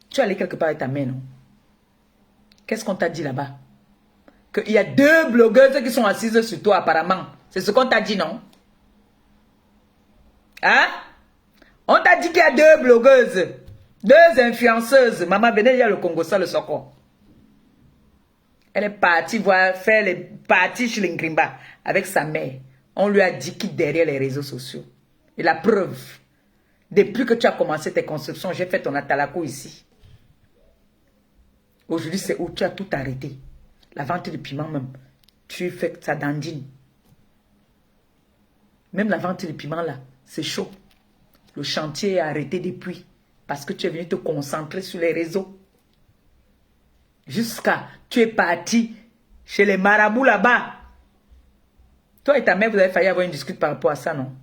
Tu es allé quelque part avec ta mère, non? Qu'est-ce qu'on t'a dit là-bas? Qu'il y a 2 blogueuses qui sont assises sur toi, apparemment. C'est ce qu'on t'a dit, non? Hein? On t'a dit qu'il y a 2 blogueuses, 2 influenceuses. Maman, venez, il y a le Congo, ça, le Soko. Elle est partie voir, faire les parties chez l'Ingrimba avec sa mère. On lui a dit qu'il derrière les réseaux sociaux. Et la preuve, depuis que tu as commencé tes constructions, j'ai fait ton atalako ici. Aujourd'hui, c'est où tu as tout arrêté. La vente de piment même. Tu fais ça dandine. Même la vente de piment là, c'est chaud. Le chantier est arrêté depuis. Parce que tu es venu te concentrer sur les réseaux. Jusqu'à, tu es parti chez les marabouts là-bas. Toi et ta mère, vous avez failli avoir une discute par rapport à ça, non?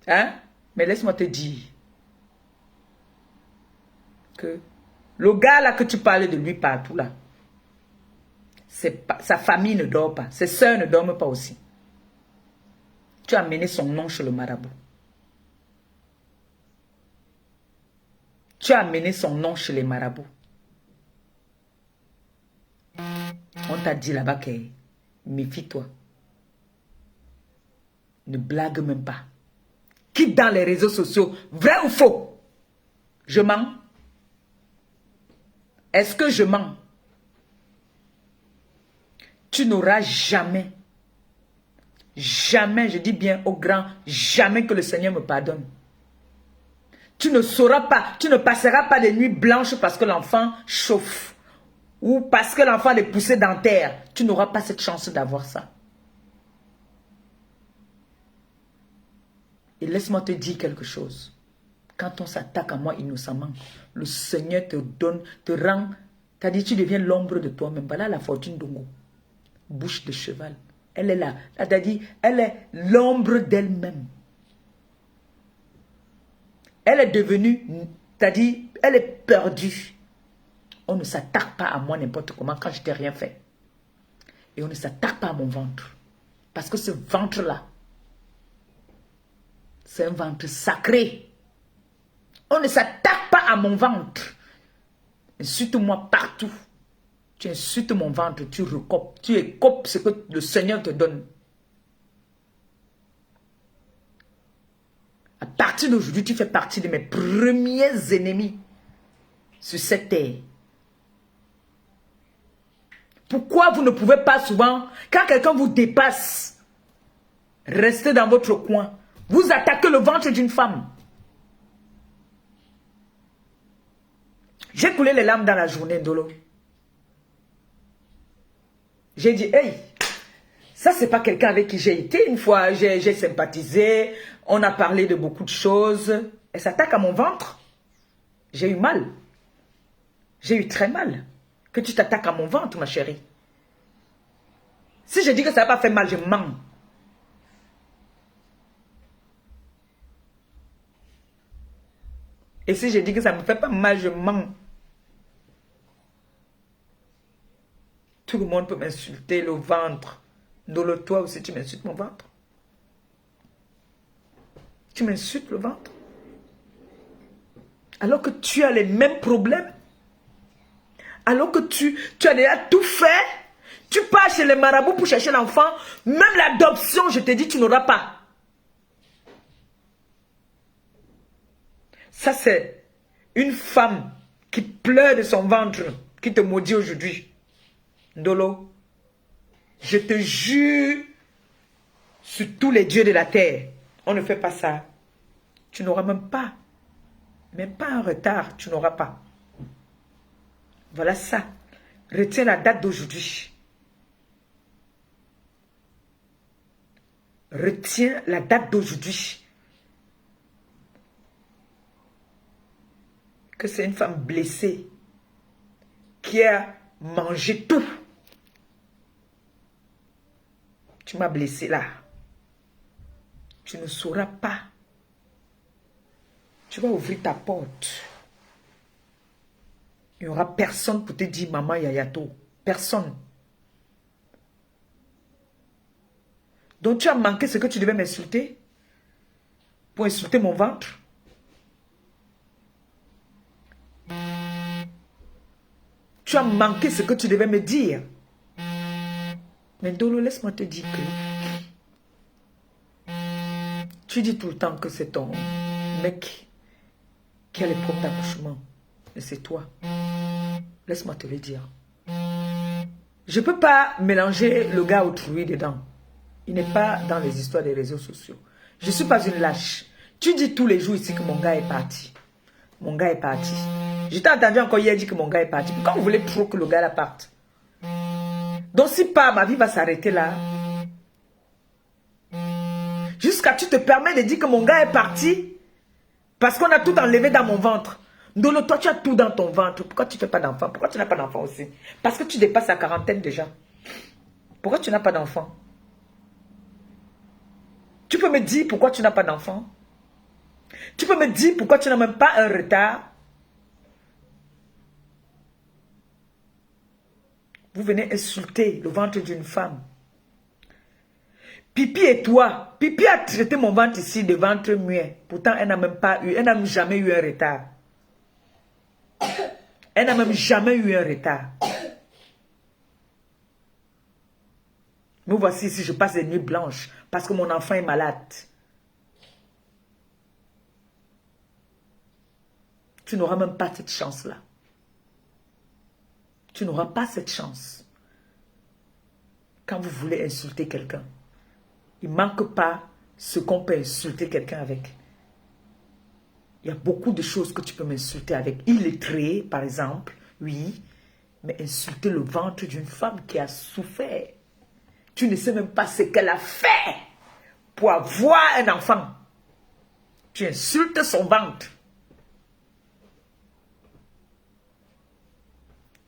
Hein? Mais laisse-moi te dire que le gars là que tu parlais de lui partout là, sa famille ne dort pas. Ses soeurs ne dorment pas aussi. Tu as mené son nom chez le marabout. Tu as mené son nom chez les marabouts. On t'a dit là-bas que méfie-toi. Ne blague même pas. Quitte dans les réseaux sociaux. Vrai ou faux? Je mens? Est-ce que je mens? Tu n'auras jamais, jamais, je dis bien au grand, jamais que le Seigneur me pardonne. Tu ne sauras pas, tu ne passeras pas des nuits blanches parce que l'enfant chauffe. Ou parce que l'enfant est poussé dans terre. Tu n'auras pas cette chance d'avoir ça. Et laisse-moi te dire quelque chose. Quand on s'attaque à moi innocemment, le Seigneur te donne, te rend, t'as dit tu deviens l'ombre de toi-même. Voilà la fortune d'Ongo. Bouche de cheval. Elle est là. T'as dit, elle est l'ombre d'elle-même. Elle est devenue, t'as dit, elle est perdue. On ne s'attaque pas à moi n'importe comment quand je t'ai rien fait. Et on ne s'attaque pas à mon ventre. Parce que ce ventre-là, c'est un ventre sacré. On ne s'attaque pas à mon ventre. Insulte-moi partout. Tu insultes mon ventre, tu recopes, tu écopes ce que le Seigneur te donne. À partir d'aujourd'hui, tu fais partie de mes premiers ennemis sur cette terre. Pourquoi vous ne pouvez pas souvent, quand quelqu'un vous dépasse, rester dans votre coin, vous attaquez le ventre d'une femme? J'ai coulé les larmes dans la journée, Ndolo. J'ai dit, hey, ça c'est pas quelqu'un avec qui j'ai été. Une fois, j'ai sympathisé, on a parlé de beaucoup de choses. Elle s'attaque à mon ventre. J'ai eu mal. J'ai eu très mal. Que tu t'attaques à mon ventre, ma chérie. Si je dis que ça n'a pas fait mal, je mens. Et si je dis que ça ne me fait pas mal, je mens. Tout le monde peut m'insulter le ventre. Ndolo, toi aussi, tu m'insultes mon ventre. Tu m'insultes le ventre. Alors que tu as les mêmes problèmes. Alors que tu as déjà tout fait. Tu pars chez les marabouts pour chercher l'enfant. Même l'adoption, je te dis, tu n'auras pas. Ça, c'est une femme qui pleure de son ventre, qui te maudit aujourd'hui. Ndolo, je te jure sur tous les dieux de la terre, on ne fait pas ça. Tu n'auras même pas un retard, tu n'auras pas. Voilà ça. Retiens la date d'aujourd'hui. Retiens la date d'aujourd'hui. Que c'est une femme blessée qui a mangé tout. Tu m'as blessé là. Tu ne sauras pas. Tu vas ouvrir ta porte. Il n'y aura personne pour te dire maman Yayato. Personne. Donc tu as manqué ce que tu devais m'insulter pour insulter mon ventre. Tu as manqué ce que tu devais me dire. Mais Ndolo, laisse-moi te dire que tu dis tout le temps que c'est ton mec qui a les problèmes d'accouchement. Et c'est toi. Laisse-moi te le dire. Je ne peux pas mélanger le gars autrui dedans. Il n'est pas dans les histoires des réseaux sociaux. Je ne suis pas une lâche. Tu dis tous les jours ici que mon gars est parti. Mon gars est parti. Je t'ai entendu encore hier dire que mon gars est parti. Pourquoi vous voulez trop que le gars la parte? Donc si pas, ma vie va s'arrêter là. Jusqu'à tu te permets de dire que mon gars est parti. Parce qu'on a tout enlevé dans mon ventre. Ndolo, toi tu as tout dans ton ventre. Pourquoi tu ne fais pas d'enfant? Pourquoi tu n'as pas d'enfant aussi? Parce que tu dépasses la quarantaine déjà. Pourquoi tu n'as pas d'enfant? Tu peux me dire pourquoi tu n'as pas d'enfant? Tu peux me dire pourquoi tu n'as même pas un retard? Vous venez insulter le ventre d'une femme. Pipi et toi, Pipi a traité mon ventre ici de ventre muet. Pourtant, elle n'a même pas eu, elle n'a jamais eu un retard. Elle n'a même jamais eu un retard. Me voici ici, je passe des nuits blanches parce que mon enfant est malade. Tu n'auras même pas cette chance-là. Tu n'auras pas cette chance. Quand vous voulez insulter quelqu'un, il ne manque pas ce qu'on peut insulter quelqu'un avec. Il y a beaucoup de choses que tu peux m'insulter avec. Illettré, par exemple, oui. Mais insulter le ventre d'une femme qui a souffert. Tu ne sais même pas ce qu'elle a fait pour avoir un enfant. Tu insultes son ventre.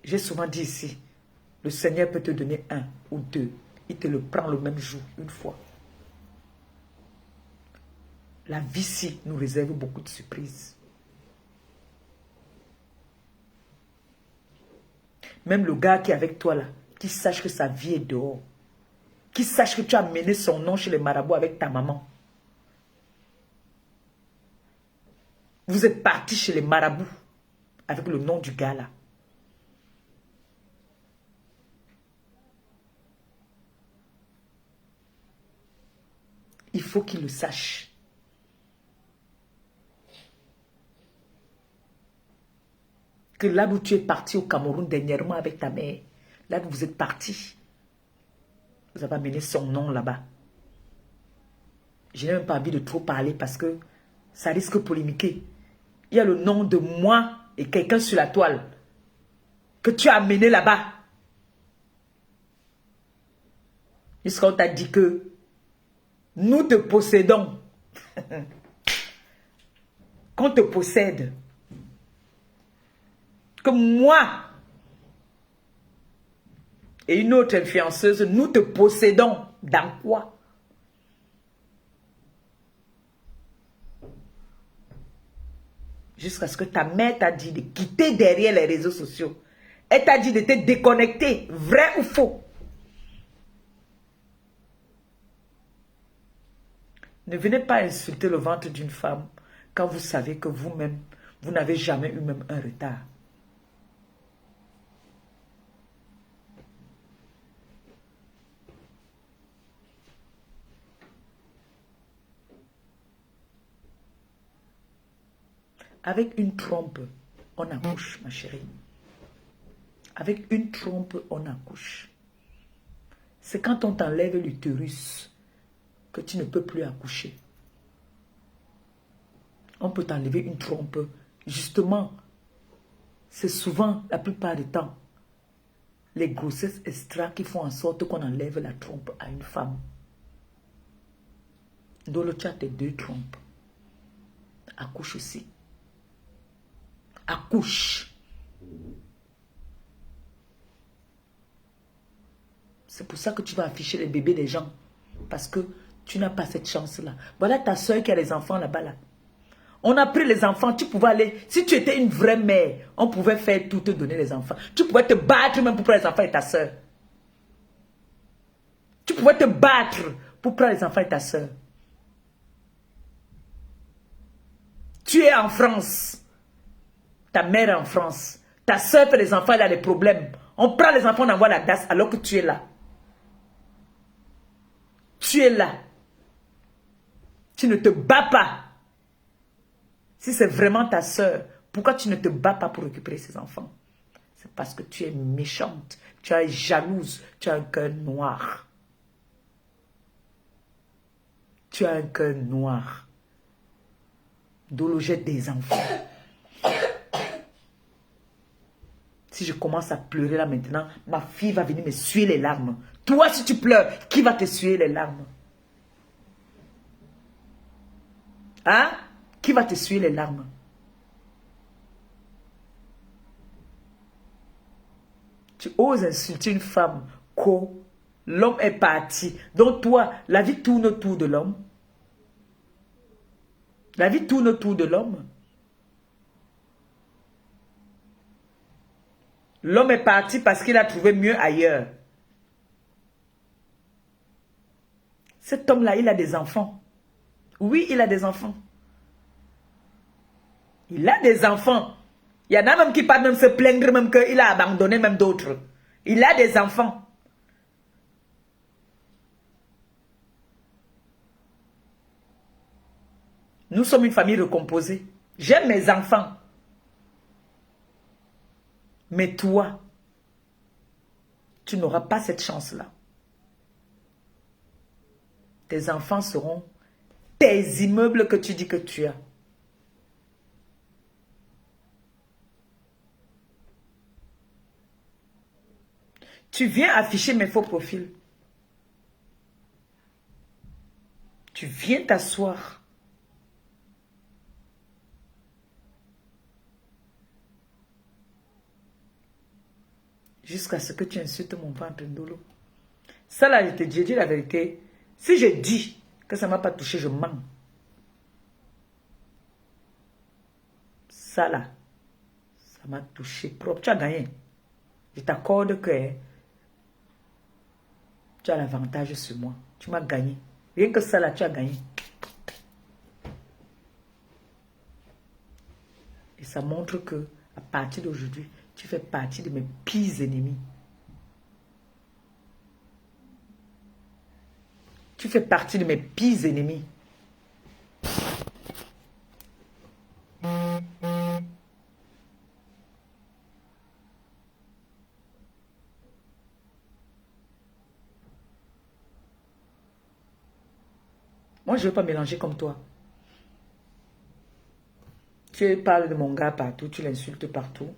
J'ai souvent dit ici, le Seigneur peut te donner un ou deux. Il te le prend le même jour, une fois. La vie-ci nous réserve beaucoup de surprises. Même le gars qui est avec toi là, Qui sache que sa vie est dehors. Qui sache que tu as mené son nom chez les marabouts avec ta maman. Vous êtes parti chez les marabouts avec le nom du gars là. Il faut qu'il le sache. Que là où tu es parti au Cameroun dernièrement avec ta mère, là où vous êtes parti, vous avez amené son nom là-bas. Je n'ai même pas envie de trop parler parce que ça risque de polémiquer. Il y a le nom de moi et quelqu'un sur la toile que tu as amené là-bas. Jusqu'à on t'a dit que nous te possédons. Qu'on te possède. Que moi et une autre influenceuse, nous te possédons. Dans quoi? Jusqu'à ce que ta mère t'a dit de quitter derrière les réseaux sociaux. Elle t'a dit de te déconnecter. Vrai ou faux? Ne venez pas insulter le ventre d'une femme quand vous savez que vous-même, vous n'avez jamais eu même un retard. Avec une trompe, on accouche, ma chérie. Avec une trompe, on accouche. C'est quand on t'enlève l'utérus que tu ne peux plus accoucher. On peut t'enlever une trompe. Justement, c'est souvent, la plupart du temps, les grossesses extra qui font en sorte qu'on enlève la trompe à une femme. Dolo, tu as tes 2 trompes. Accouche aussi. Accouche. C'est pour ça que tu vas afficher les bébés des gens. Parce que tu n'as pas cette chance-là. Voilà ta soeur qui a les enfants là-bas. Là. On a pris les enfants. Tu pouvais aller... Si tu étais une vraie mère, on pouvait faire tout, te donner les enfants. Tu pouvais te battre même pour prendre les enfants et ta soeur. Tu pouvais te battre pour prendre les enfants et ta soeur. Tu es en France. Ta mère est en France. Ta soeur fait les enfants, elle a des problèmes. On prend les enfants, on envoie la DAS alors que tu es là. Tu es là. Tu ne te bats pas. Si c'est vraiment ta soeur, pourquoi tu ne te bats pas pour récupérer ses enfants? C'est parce que tu es méchante. Tu es jalouse. Tu as un cœur noir. Tu as un cœur noir. D'où le jet des enfants. Si je commence à pleurer là maintenant, ma fille va venir me suer les larmes. Toi, si tu pleures, qui va te suer les larmes? Hein? Qui va te suer les larmes? Tu oses insulter une femme quand l'homme est parti. Donc toi, la vie tourne autour de l'homme. La vie tourne autour de l'homme. L'homme est parti parce qu'il a trouvé mieux ailleurs. Cet homme-là, il a des enfants. Oui, il a des enfants. Il a des enfants. Il y en a même qui partent même se plaindre même qu'il a abandonné même d'autres. Il a des enfants. Nous sommes une famille recomposée. J'aime mes enfants. Mais toi, tu n'auras pas cette chance-là. Tes enfants seront tes immeubles que tu dis que tu as. Tu viens afficher mes faux profils. Tu viens t'asseoir. Jusqu'à ce que tu insultes mon ventre Ndolo. Ça là, je te dis, la vérité. Si je dis que ça ne m'a pas touché, je mens. Ça là, ça m'a touché propre. Tu as gagné. Je t'accorde que Tu as l'avantage sur moi. Tu m'as gagné. Rien que ça là, tu as gagné. Et ça montre que à partir d'aujourd'hui, tu fais partie de mes pires ennemis. Tu fais partie de mes pires ennemis. Moi, je ne veux pas mélanger comme toi. Tu parles de mon gars partout, tu l'insultes partout.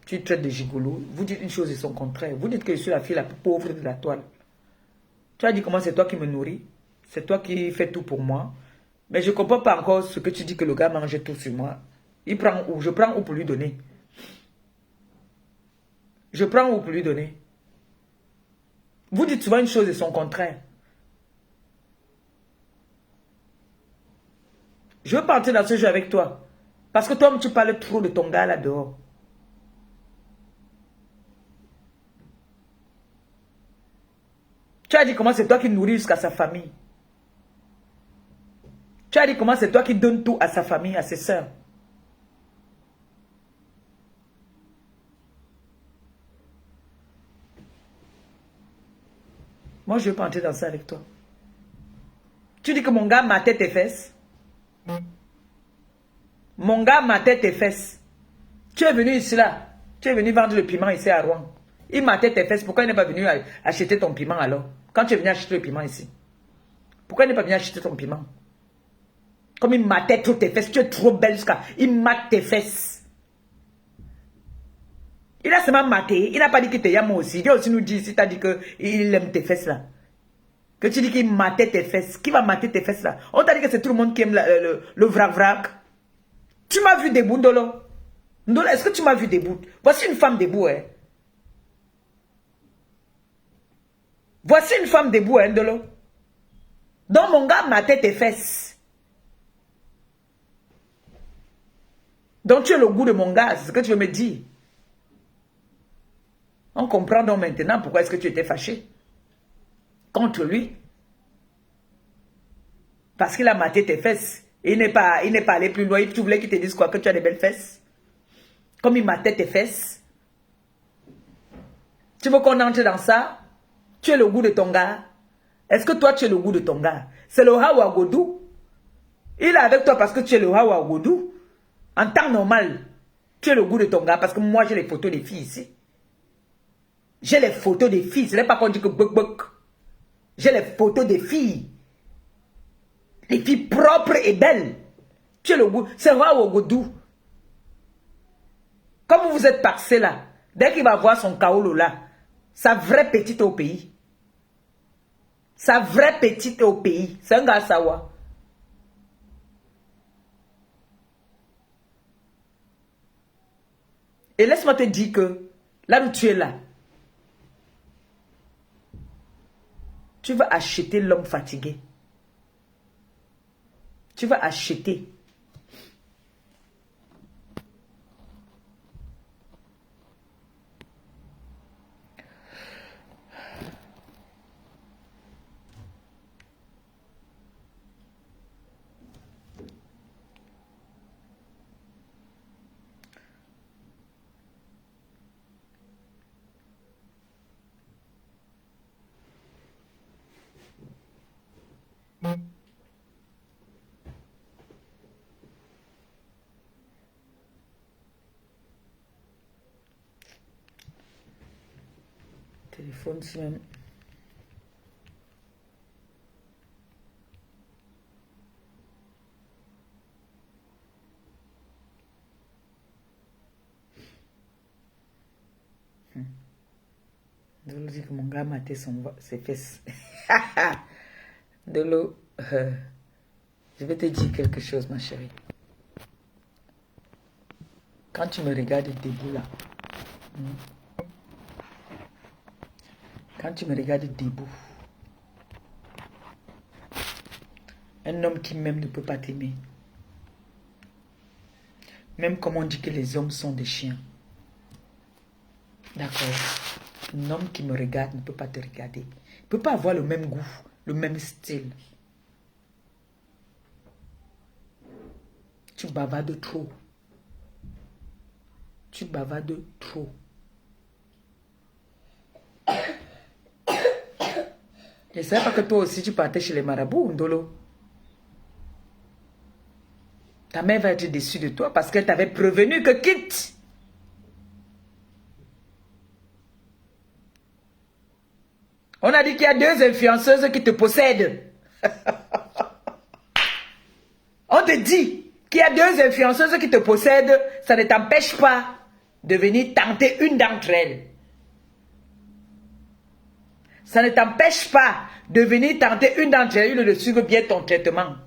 Tu traites de gigolo. Vous dites une chose et son contraire. Vous dites que je suis la fille la plus pauvre de la toile. Tu as dit comment c'est toi qui me nourris. C'est toi qui fais tout pour moi. Mais je ne comprends pas encore ce que tu dis que le gars mange tout sur moi. Il prend où? Je prends où pour lui donner? Je prends où pour lui donner? Vous dites souvent une chose et son contraire. Je veux partir dans ce jeu avec toi. Parce que toi, tu parles trop de ton gars là dehors. Tu as dit comment c'est toi qui nourris jusqu'à sa famille. Tu as dit comment c'est toi qui donnes tout à sa famille, à ses soeurs. Moi, je ne veux pas entrer dans ça avec toi. Tu dis que mon gars matait tes fesses. Mon gars matait tes fesses. Tu es venu ici là. Tu es venu vendre le piment ici à Rouen. Il matait tes fesses. Pourquoi il n'est pas venu acheter ton piment alors? Quand tu es venu acheter le piment ici. Pourquoi il n'est pas venu acheter ton piment? Comme il matait trop tes fesses. Tu es trop belle jusqu'à... Il mate tes fesses. Il a seulement maté. Il n'a pas dit qu'il te aime aussi. Il a aussi nous dit ici, tu as dit qu'il aime tes fesses là. Que tu dis qu'il matait tes fesses. Qui va mater tes fesses là? On t'a dit que c'est tout le monde qui aime le vrac-vrac. Tu m'as vu debout, Ndolo? Ndolo, est-ce que tu m'as vu debout? Voici une femme debout, hein. Voici une femme debout, hein, Ndolo. Donc mon gars matait tes fesses. Donc tu es le goût de mon gars, c'est ce que tu veux me dire. On comprend donc maintenant pourquoi est-ce que tu étais fâché contre lui. Parce qu'il a maté tes fesses. Il n'est pas allé plus loin. Tu voulais qu'il te dise quoi? Que tu as des belles fesses? Comme il matait tes fesses. Tu veux qu'on entre dans ça? Tu es le goût de ton gars. Est-ce que toi tu es le goût de ton gars? C'est le Hawa Godou. Il est avec toi parce que tu es le Hawa Godou. En temps normal, tu es le goût de ton gars parce que moi j'ai les photos des filles ici. J'ai les photos des filles. Ce n'est pas qu'on dit que bok bok. J'ai les photos des filles. Les filles propres et belles. Tu es le goût. C'est Hawa Godou. Comme vous êtes passé là, dès qu'il va voir son kaolo là, sa vraie petite au pays. Sa vraie petite au pays. C'est un gars sawa. Et laisse-moi te dire que là où tu es là, tu vas acheter l'homme fatigué. Tu vas acheter. Téléphone, c'est même... Dolo dit que mon gars matait ses fesses. Dolo, je vais te dire quelque chose, ma chérie. Quand tu me regardes debout là, quand tu me regardes debout, un homme qui m'aime ne peut pas t'aimer. Même comme on dit que les hommes sont des chiens. D'accord. Un homme qui me regarde ne peut pas te regarder. Il ne peut pas avoir le même goût, le même style. Tu bavardes trop. Tu bavardes trop. Je ne sais pas que toi aussi tu partais chez les marabouts, Ndolo. Ta mère va être déçue de toi parce qu'elle t'avait prévenu que quitte. On a dit qu'il y a 2 influenceuses qui te possèdent. On te dit qu'il y a 2 influenceuses qui te possèdent, ça ne t'empêche pas de venir tenter une d'entre elles. Ça ne t'empêche pas de venir tenter une d'entre elles et de suivre bien ton traitement.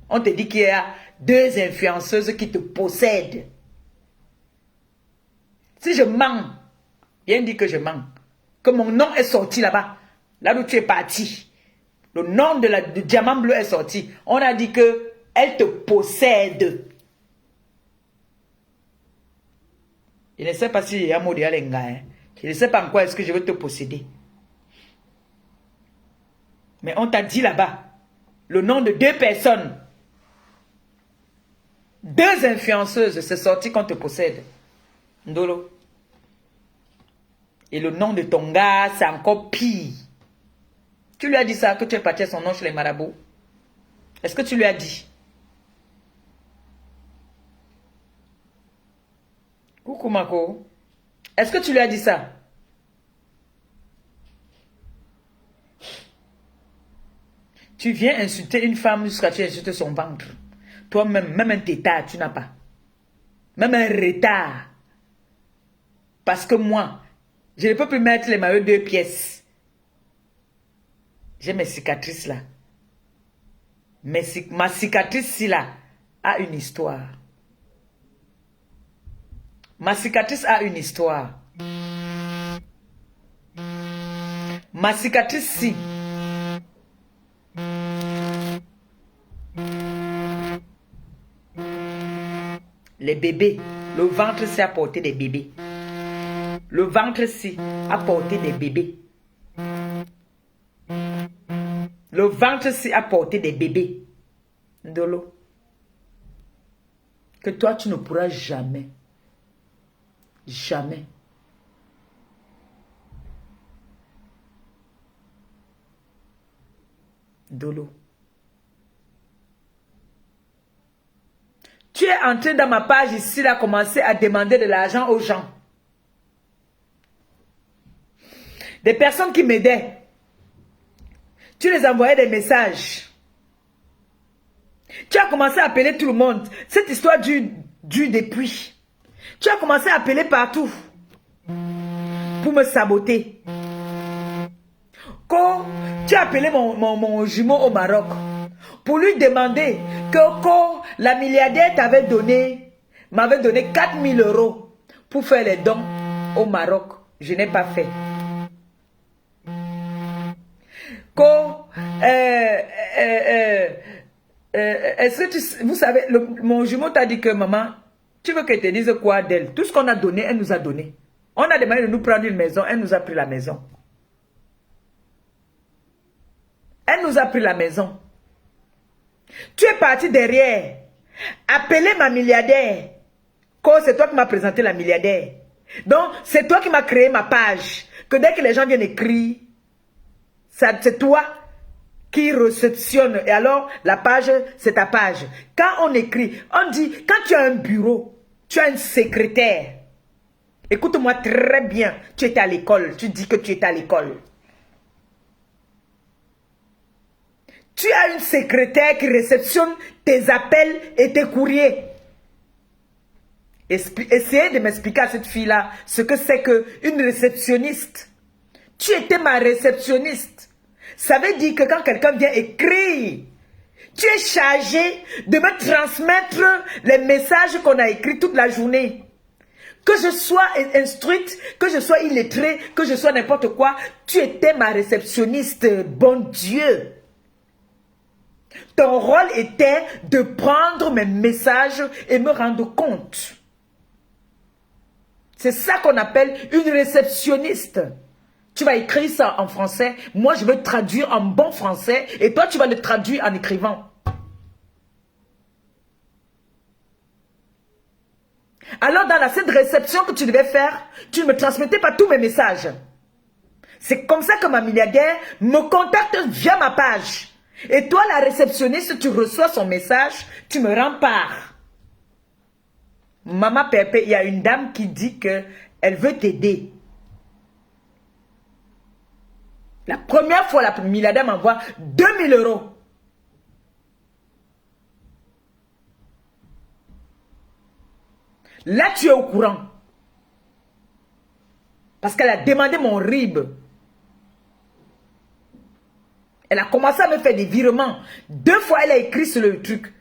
On te dit qu'il y a 2 influenceuses qui te possèdent. Si je mens, viens dire que je mens. Que mon nom est sorti là-bas, là où tu es parti. Le nom de Diamant Bleu est sorti. On a dit que elle te possède. Je ne sais pas si il y a un mot de Alenga. Hein. Je ne sais pas en quoi est-ce que je veux te posséder. Mais on t'a dit là-bas le nom de 2 personnes. 2 influenceuses, c'est sorti qu'on te possède. Ndolo. Et le nom de ton gars, c'est encore pire. Tu lui as dit ça, que tu es parti à son nom chez les marabouts? Est-ce que tu lui as dit? Coucou Mako. Est-ce que tu lui as dit ça? Tu viens insulter une femme jusqu'à ce que tu insultes son ventre. Toi-même, même un tétard, tu n'as pas. Même un retard. Parce que moi, je ne peux plus mettre les maillots 2 pièces. J'ai mes cicatrices là. Ma cicatrice là a une histoire. Ma cicatrice a une histoire. Ma cicatrice-ci. Les bébés. Le ventre-ci a porté des bébés. Le ventre-ci a porté des bébés. Le ventre-ci a porté des bébés. Ndolo. Que toi, tu ne pourras jamais. Jamais. Ndolo. Tu es entré dans ma page ici, là, commencer à demander de l'argent aux gens. Des personnes qui m'aidaient. Tu les envoyais des messages. Tu as commencé à appeler tout le monde. Cette histoire dure depuis. Tu as commencé à appeler partout. Pour me saboter. Quand tu as appelé mon jumeau au Maroc. Pour lui demander que quand la milliardaire m'avait donné 4 000 € pour faire les dons au Maroc. Je n'ai pas fait. Quand est-ce que vous savez, mon jumeau t'a dit que maman, tu veux qu'elle te dise quoi d'elle? Tout ce qu'on a donné, elle nous a donné. On a demandé de nous prendre une maison, elle nous a pris la maison. Elle nous a pris la maison. Tu es parti derrière, appeler ma milliardaire. Quand c'est toi qui m'as présenté la milliardaire. Donc, c'est toi qui m'as créé ma page. Que dès que les gens viennent écrire, c'est toi qui réceptionne. Et alors, la page, c'est ta page. Quand on écrit, on dit, quand tu as un bureau, tu as une secrétaire. Écoute-moi très bien. Tu étais à l'école. Tu dis que tu étais à l'école. Tu as une secrétaire qui réceptionne tes appels et tes courriers. Essayez de m'expliquer à cette fille-là ce que c'est qu'une réceptionniste. Tu étais ma réceptionniste. Ça veut dire que quand quelqu'un vient écrire, tu es chargé de me transmettre les messages qu'on a écrits toute la journée. Que je sois instruite, que je sois illettrée, que je sois n'importe quoi, tu étais ma réceptionniste, bon Dieu. Ton rôle était de prendre mes messages et me rendre compte. C'est ça qu'on appelle une réceptionniste. Tu vas écrire ça en français. Moi, je veux traduire en bon français. Et toi, tu vas le traduire en écrivant. Alors, dans cette réception que tu devais faire, tu ne me transmettais pas tous mes messages. C'est comme ça que ma milliardaire me contacte via ma page. Et toi, la réceptionniste, tu reçois son message, tu me rends part. Maman Pépé, il y a une dame qui dit qu'elle veut t'aider. La première fois, la milliardaire m'envoie 2000 €. Là, tu es au courant. Parce qu'elle a demandé mon RIB. Elle a commencé à me faire des virements. 2 fois, elle a écrit sur le truc.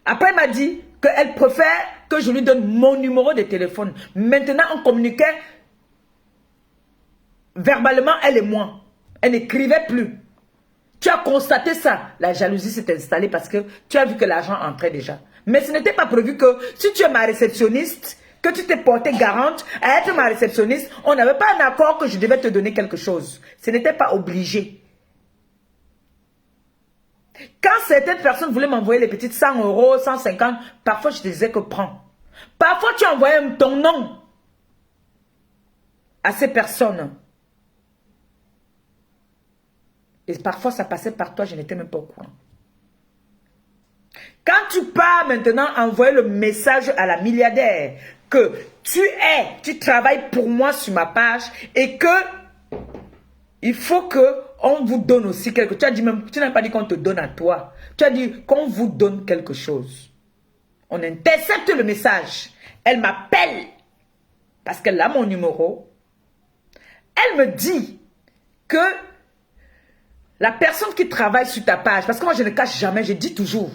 Après, elle m'a dit qu'elle préfère que je lui donne mon numéro de téléphone. Maintenant, on communiquait verbalement, elle et moi. Elle n'écrivait plus. Tu as constaté ça. La jalousie s'est installée parce que tu as vu que l'argent entrait déjà. Mais ce n'était pas prévu que si tu es ma réceptionniste, que tu t'es portée garante à être ma réceptionniste, on n'avait pas un accord que je devais te donner quelque chose. Ce n'était pas obligé. Quand certaines personnes voulaient m'envoyer les petites 100 €, 150, parfois je te disais que prends. Parfois tu envoyais ton nom à ces personnes. Et parfois ça passait par toi, je n'étais même pas au courant. Quand tu pars maintenant envoyer le message à la milliardaire que tu travailles pour moi sur ma page et que il faut que on vous donne aussi quelque chose. Tu as dit même, tu n'as pas dit qu'on te donne à toi. Tu as dit qu'on vous donne quelque chose. On intercepte le message. Elle m'appelle parce qu'elle a mon numéro. Elle me dit que la personne qui travaille sur ta page, parce que moi je ne cache jamais, je dis toujours,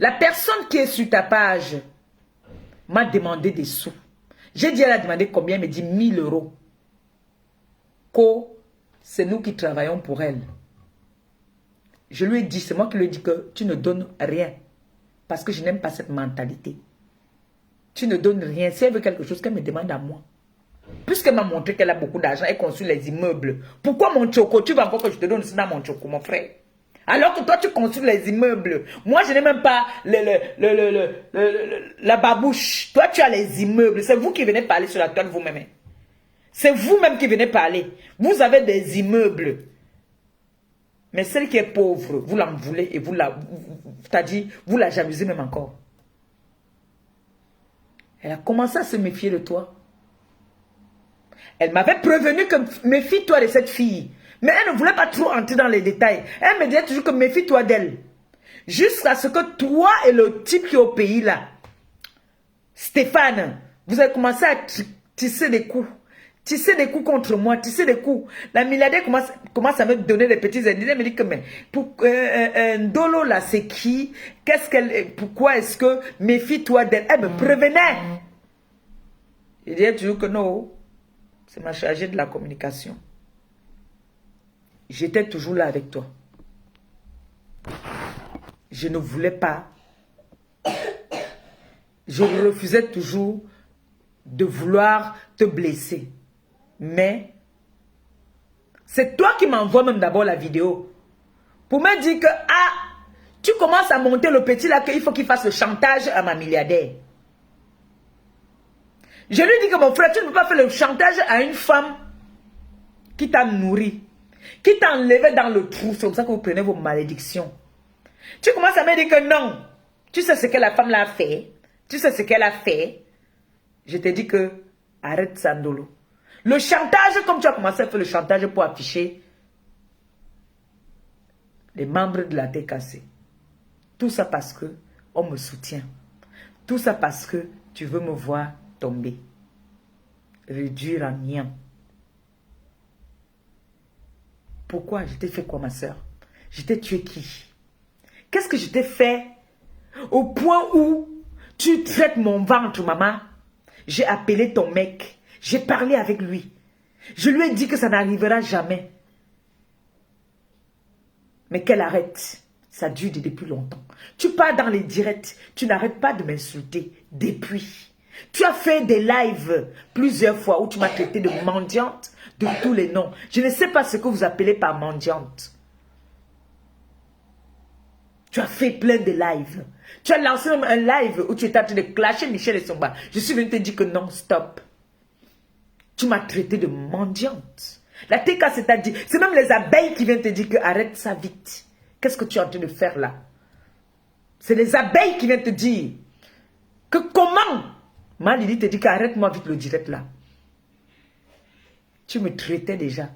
la personne qui est sur ta page m'a demandé des sous. J'ai dit, elle a demandé combien? Elle me dit 1000 €. C'est nous qui travaillons pour elle. Je lui ai dit, c'est moi qui lui ai dit que tu ne donnes rien. Parce que je n'aime pas cette mentalité. Tu ne donnes rien. Si elle veut quelque chose, qu'elle me demande à moi. Puisqu'elle m'a montré qu'elle a beaucoup d'argent et construit les immeubles. Pourquoi mon choco? Tu veux encore que je te donne ça dans mon choco, mon frère? Alors que toi, tu construis les immeubles. Moi, je n'ai même pas la babouche. Toi, tu as les immeubles. C'est vous qui venez parler sur la toile vous-même. C'est vous-même qui venez parler. Vous avez des immeubles. Mais celle qui est pauvre, vous l'en voulez et vous la jalousez même encore. Elle a commencé à se méfier de toi. Elle m'avait prévenu que méfie-toi de cette fille. Mais elle ne voulait pas trop entrer dans les détails. Elle me disait toujours que méfie-toi d'elle. Jusqu'à ce que toi et le type qui est au pays là, Stéphane, vous avez commencé à tisser des coups. Tisser des coups contre moi, tisser des coups. La milliardaire commence à me donner des petits indices. Elle me dit que, mais, Ndolo là, c'est qui? Pourquoi est-ce que méfie-toi d'elle? Elle me prévenait. Je disais toujours que non, c'est ma chargée de la communication. J'étais toujours là avec toi. Je ne voulais pas. Je refusais toujours de vouloir te blesser. Mais c'est toi qui m'envoies même d'abord la vidéo. Pour me dire que, tu commences à monter le petit là, qu'il faut qu'il fasse le chantage à ma milliardaire. Je lui dis que mon frère, tu ne peux pas faire le chantage à une femme qui t'a nourri, qui t'a enlevé dans le trou. C'est comme ça que vous prenez vos malédictions. Tu commences à me dire que non. Tu sais ce que la femme l'a fait. Tu sais ce qu'elle a fait. Je te dis que arrête Sandolo. Le chantage, comme tu as commencé à faire le chantage pour afficher les membres de la TKC. Tout ça parce que on me soutient. Tout ça parce que tu veux me voir tomber. Réduire en mien. Pourquoi? Je t'ai fait quoi, ma soeur? Je t'ai tué qui? Qu'est-ce que je t'ai fait au point où tu traites mon ventre, maman? J'ai appelé ton mec. J'ai parlé avec lui. Je lui ai dit que ça n'arrivera jamais. Mais qu'elle arrête. Ça dure depuis longtemps. Tu pars dans les directs. Tu n'arrêtes pas de m'insulter. Depuis. Tu as fait des lives plusieurs fois où tu m'as traité de mendiante de tous les noms. Je ne sais pas ce que vous appelez par mendiante. Tu as fait plein de lives. Tu as lancé un live où tu étais en train de clasher Michel et Somba. Je suis venu te dire que non, stop. Tu m'as traité de mendiante. La TK, c'est-à-dire, c'est même les abeilles qui viennent te dire que arrête ça vite. Qu'est-ce que tu es en train de faire là? C'est les abeilles qui viennent te dire que comment? Malili te dit qu'arrête-moi vite le direct là. Tu me traitais déjà.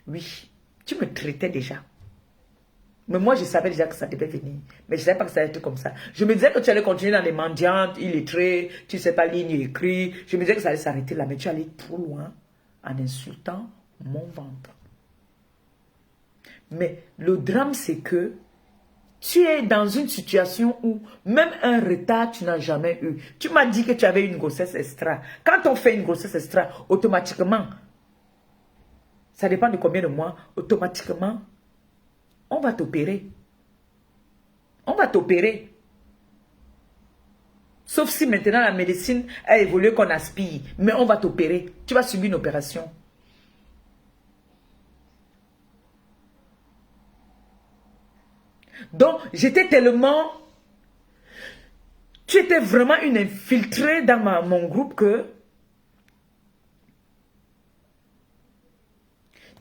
Oui, tu me traitais déjà. Mais moi, je savais déjà que ça devait venir. Mais je ne savais pas que ça allait être comme ça. Je me disais que tu allais continuer dans les mendiantes, illettrés, tu ne sais pas lire ni écrire. Je me disais que ça allait s'arrêter là. Mais tu allais trop loin en insultant mon ventre. Mais le drame, c'est que tu es dans une situation où même un retard, tu n'as jamais eu. Tu m'as dit que tu avais une grossesse extra. Quand on fait une grossesse extra, automatiquement, ça dépend de combien de mois, automatiquement, on va t'opérer. On va t'opérer. Sauf si maintenant la médecine a évolué qu'on aspire. Mais on va t'opérer. Tu vas subir une opération. Donc, j'étais tellement... Tu étais vraiment une infiltrée dans mon groupe que...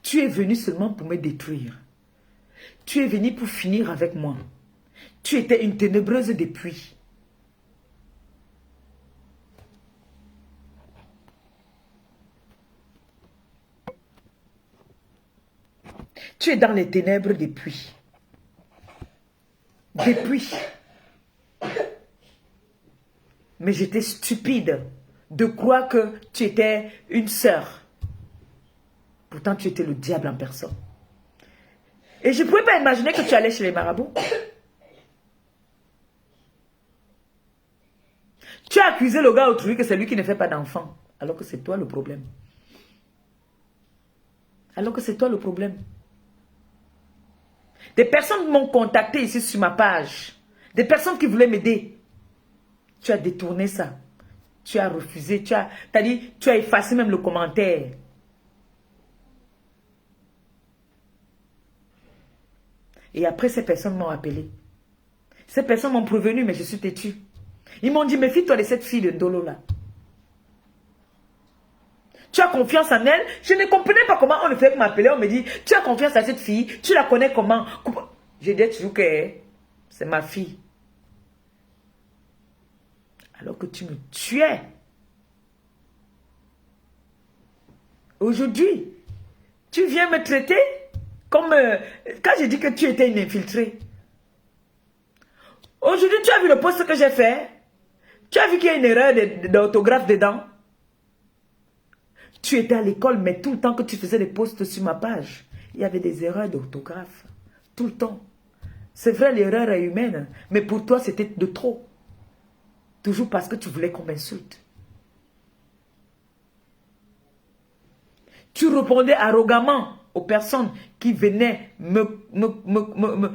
Tu es venu seulement pour me détruire. Tu es venu pour finir avec moi. Tu étais une ténébreuse depuis. Tu es dans les ténèbres depuis. Depuis. Mais j'étais stupide de croire que tu étais une sœur. Pourtant, tu étais le diable en personne. Et je ne pouvais pas imaginer que tu allais chez les marabouts. Tu as accusé le gars autrui que c'est lui qui ne fait pas d'enfant. Alors que c'est toi le problème. Alors que c'est toi le problème. Des personnes m'ont contacté ici sur ma page. Des personnes qui voulaient m'aider. Tu as détourné ça. Tu as refusé. Tu as effacé même le commentaire. Et après, ces personnes m'ont appelé. Ces personnes m'ont prévenu, mais je suis têtu. Ils m'ont dit, méfie-toi de cette fille de Ndolo là. Tu as confiance en elle? Je ne comprenais pas comment on ne fait que m'appeler. On me dit, tu as confiance à cette fille? Tu la connais comment? Je dis toujours que c'est ma fille. Alors que tu me tuais. Aujourd'hui, tu viens me traiter comme... quand j'ai dit que tu étais une infiltrée. Aujourd'hui, tu as vu le post que j'ai fait? Tu as vu qu'il y a une erreur d'orthographe dedans? Tu étais à l'école, mais tout le temps que tu faisais des posts sur ma page, il y avait des erreurs d'orthographe. Tout le temps. C'est vrai, l'erreur est humaine, mais pour toi, c'était de trop. Toujours parce que tu voulais qu'on m'insulte. Tu répondais arrogamment aux personnes qui venaient me